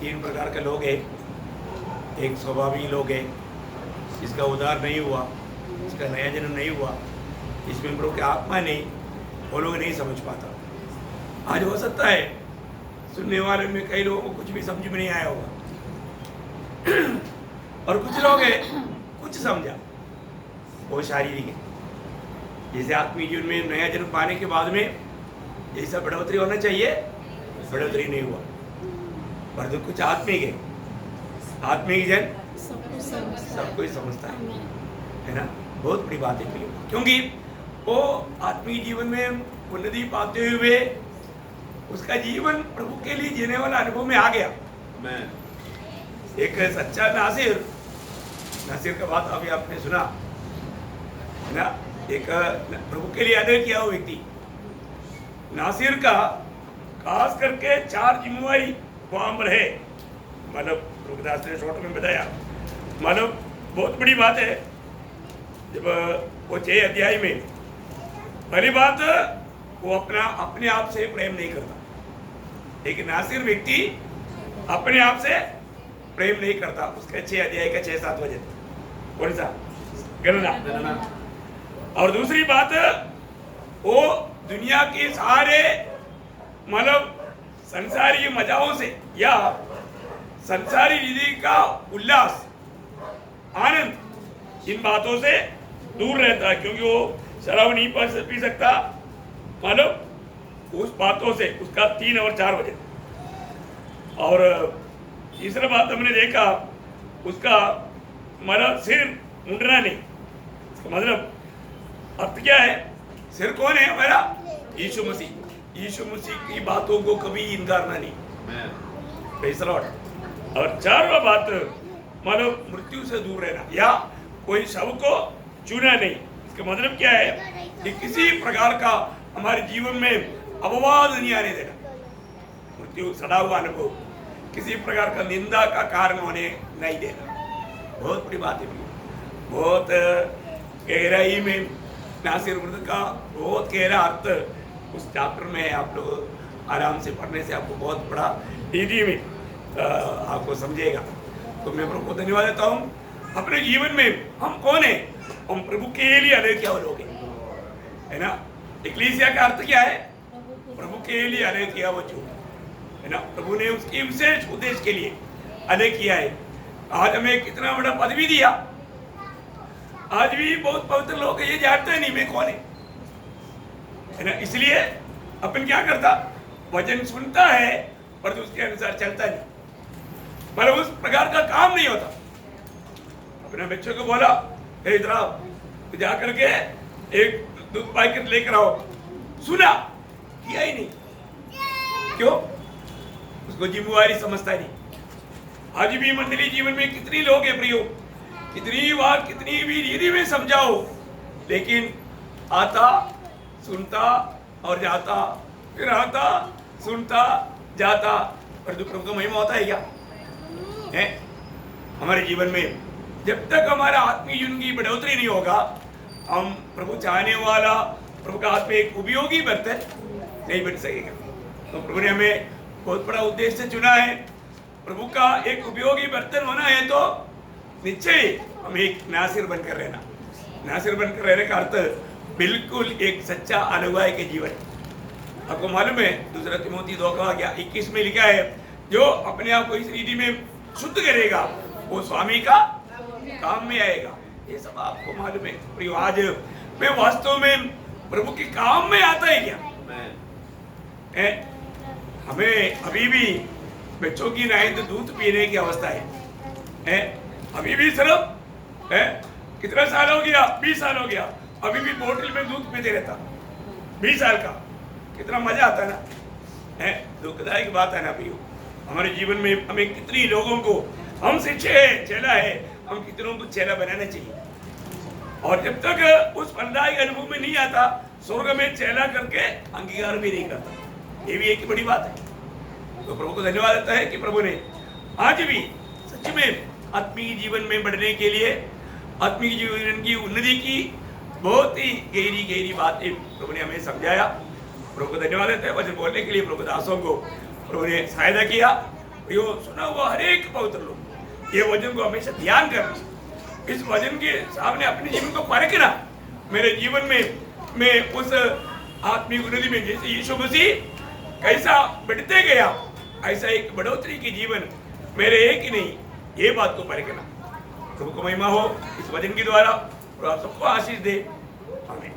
3 प्रकार के लोग हैं। एक स्वभावी लोग है, जिसका उद्धार नहीं हुआ, जिसका नया जन्म नहीं हुआ, इसमें प्रभु की आत्मा नहीं, वो लोग नहीं समझ पाता। आज हो सकता है सुनने वाले में कई लोगों को कुछ भी समझ में नहीं आया होगा और कुछ लोग हैं कुछ समझा, वो शारीरिक है। जैसे आत्मिक जीवन में नया जन्म पाने के बाद में जैसा बढ़ोतरी होना चाहिए, बढ़ोतरी नहीं हुआ। पर जो कुछ आत्मिक है, आत्मिक जन सब कोई समझता है ना। बहुत बड़ी बात है क्योंकि वो आत्मिक जीवन में उन्नति पाते हुए उसका जीवन प्रभु के लिए जीने वाला अनुभव में आ गया। मैं एक सच्चा नासिर का बात अभी आपने सुना है ना। एक प्रभु के लिए अदर किया हुआ व्यक्ति नासिर का खास करके 4 जिम्मेवारी वहां पर है। मतलब रुकदास ने शॉर्ट में बताया, मतलब बहुत बड़ी बात है। जब वो 6 अध्याय में पहली बात, वो अपने आप से प्रेम नहीं करता। एक नासिर व्यक्ति अपने आप से प्रेम नहीं करता। उसके 6 अध्याय का 6-7 वजन कौन सा गणना। और दूसरी बात, वो दुनिया के सारे मतलब संसारी मजाओं से या संसारी विधि का उल्लास आनंद इन बातों से दूर रहता है, क्योंकि वो शराब नहीं पी सकता। मतलब उस बातों से उसका 3 और 4 बजे। और तीसरा बात हमने देखा, उसका मतलब सिर मुंडना नहीं। इसका मतलब अर्थ क्या है? सिर कौन है हमारा? यीशु मसीह। यीशु मसीह की बातों को कभी इनकारना नहीं। Praise the Lord. और 4वां बात, मतलब मृत्यु से दूर रहना या कोई शव को छूना नहीं। इसका मतलब क्या है कि किसी प्रकार का हमारे जीवन में अपवाद नहीं आने देना। मृत्यु सड़ा हुआ अनुभव किसी प्रकार का निंदा का कारण होने नहीं देना। बहुत बड़ी बात है। बहुत गहराई में नासिर वृद्ध का बहुत गहरा अर्थ उस चैप्टर में है। आप लोग आराम से पढ़ने से आपको बहुत बड़ा डीडी में आपको समझेगा। तो मैं प्रभु को धन्यवाद देता हूँ। अपने जीवन में हम कौन है? हम प्रभु के लिए अलग किया हुआ लोग है ना। इक्लीसिया का अर्थ क्या है? प्रभु के लिए अलग किया हुआ जो है ना। प्रभु ने उसके विशेष उद्देश्य के लिए अलग किया है। आज हमें कितना बड़ा पदवी दिया। आज भी बहुत पवित्र लोग ये जानते नहीं मैं कौन है ना। इसलिए अपन क्या करता? वचन सुनता है पर उसके अनुसार चलता नहीं, पर उस प्रकार का काम नहीं होता। अपने बच्चों को बोला, इधर आओ, तो जा करके एक दूध पैकेट लेकर आओ। सुना, किया ही नहीं। क्यों? उसको जिम्मेवारी समझता नहीं। आज भी मंडली जीवन में कितनी लोग हैं प्रियो, कितनी बार कितनी भी रीति में समझाओ, लेकिन आता सुनता और जाता, फिर आता सुनता जाता, पर प्रभु का महिमा होता है क्या है? हमारे जीवन में जब तक हमारा आत्मीय जीवन की बढ़ोतरी नहीं होगा, हम प्रभु चाहने वाला प्रभु का हाथ में एक उपयोगी बर्तन नहीं बन सकेगा। तो प्रभु ने हमें बहुत बड़ा उद्देश्य चुना है। प्रभु का एक उपयोगी बर्तन होना है तो निश्चय हम एक नासिर बनकर रहना। नासिर बनकर रहने का अर्थ बिल्कुल एक सच्चा अनुयायी के जीवन। आपको मालूम है 2 तिमोथी 2:21 में लिखा है, जो अपने आप को इस रीति में शुद्ध करेगा वो स्वामी का काम में आएगा। ये सब आपको मालूम है। प्रियो, आज मैं वास्तव में प्रभु के काम में आता है क्या? हमें अभी भी बच्चों की नहीं तो दूध पीने की अवस्था है। अभी भी सिर्फ कितना साल हो गया? 20 साल हो गया, अभी भी बोतल में दूध पीते रहता। 20 साल का कितना मजा आता है ना। दुखदायक बात है ना प्रियो। हमारे जीवन में हमें कितनी लोगों को हम शिक्षे चेला है, हम कितनों को चेला बनाना चाहिए। और जब तक उस फलदायी अनुभव में नहीं आता, स्वर्ग में चेला करके अंगीकार भी नहीं करता। ये भी एक बड़ी बात है। तो प्रभु को धन्यवाद देता है कि प्रभु ने आज भी सच में आत्मीय जीवन में बढ़ने के लिए, आत्मीय जीवन की उन्नति की बहुत ही गहरी गहरी बातें प्रभु ने हमें समझाया। प्रभु को धन्यवाद देते हैं वचन बोलने के लिए। प्रभु दासों को प्रभु ने सहायता किया। यो सुना हुआ हर एक पवित्र लोग ये वचन को हमेशा ध्यान करना, इस वचन के सामने अपने जीवन को परखना। मेरे जीवन में मैं उस आत्मिक उन्नति में जैसे यीशु मसीह कैसा बढ़ते गया, ऐसा एक बढ़ोतरी की जीवन मेरे एक ही नहीं, ये बात को परखना। प्रभु को महिमा हो इस वचन के द्वारा, और आप सबको आशीष दे। आमीन।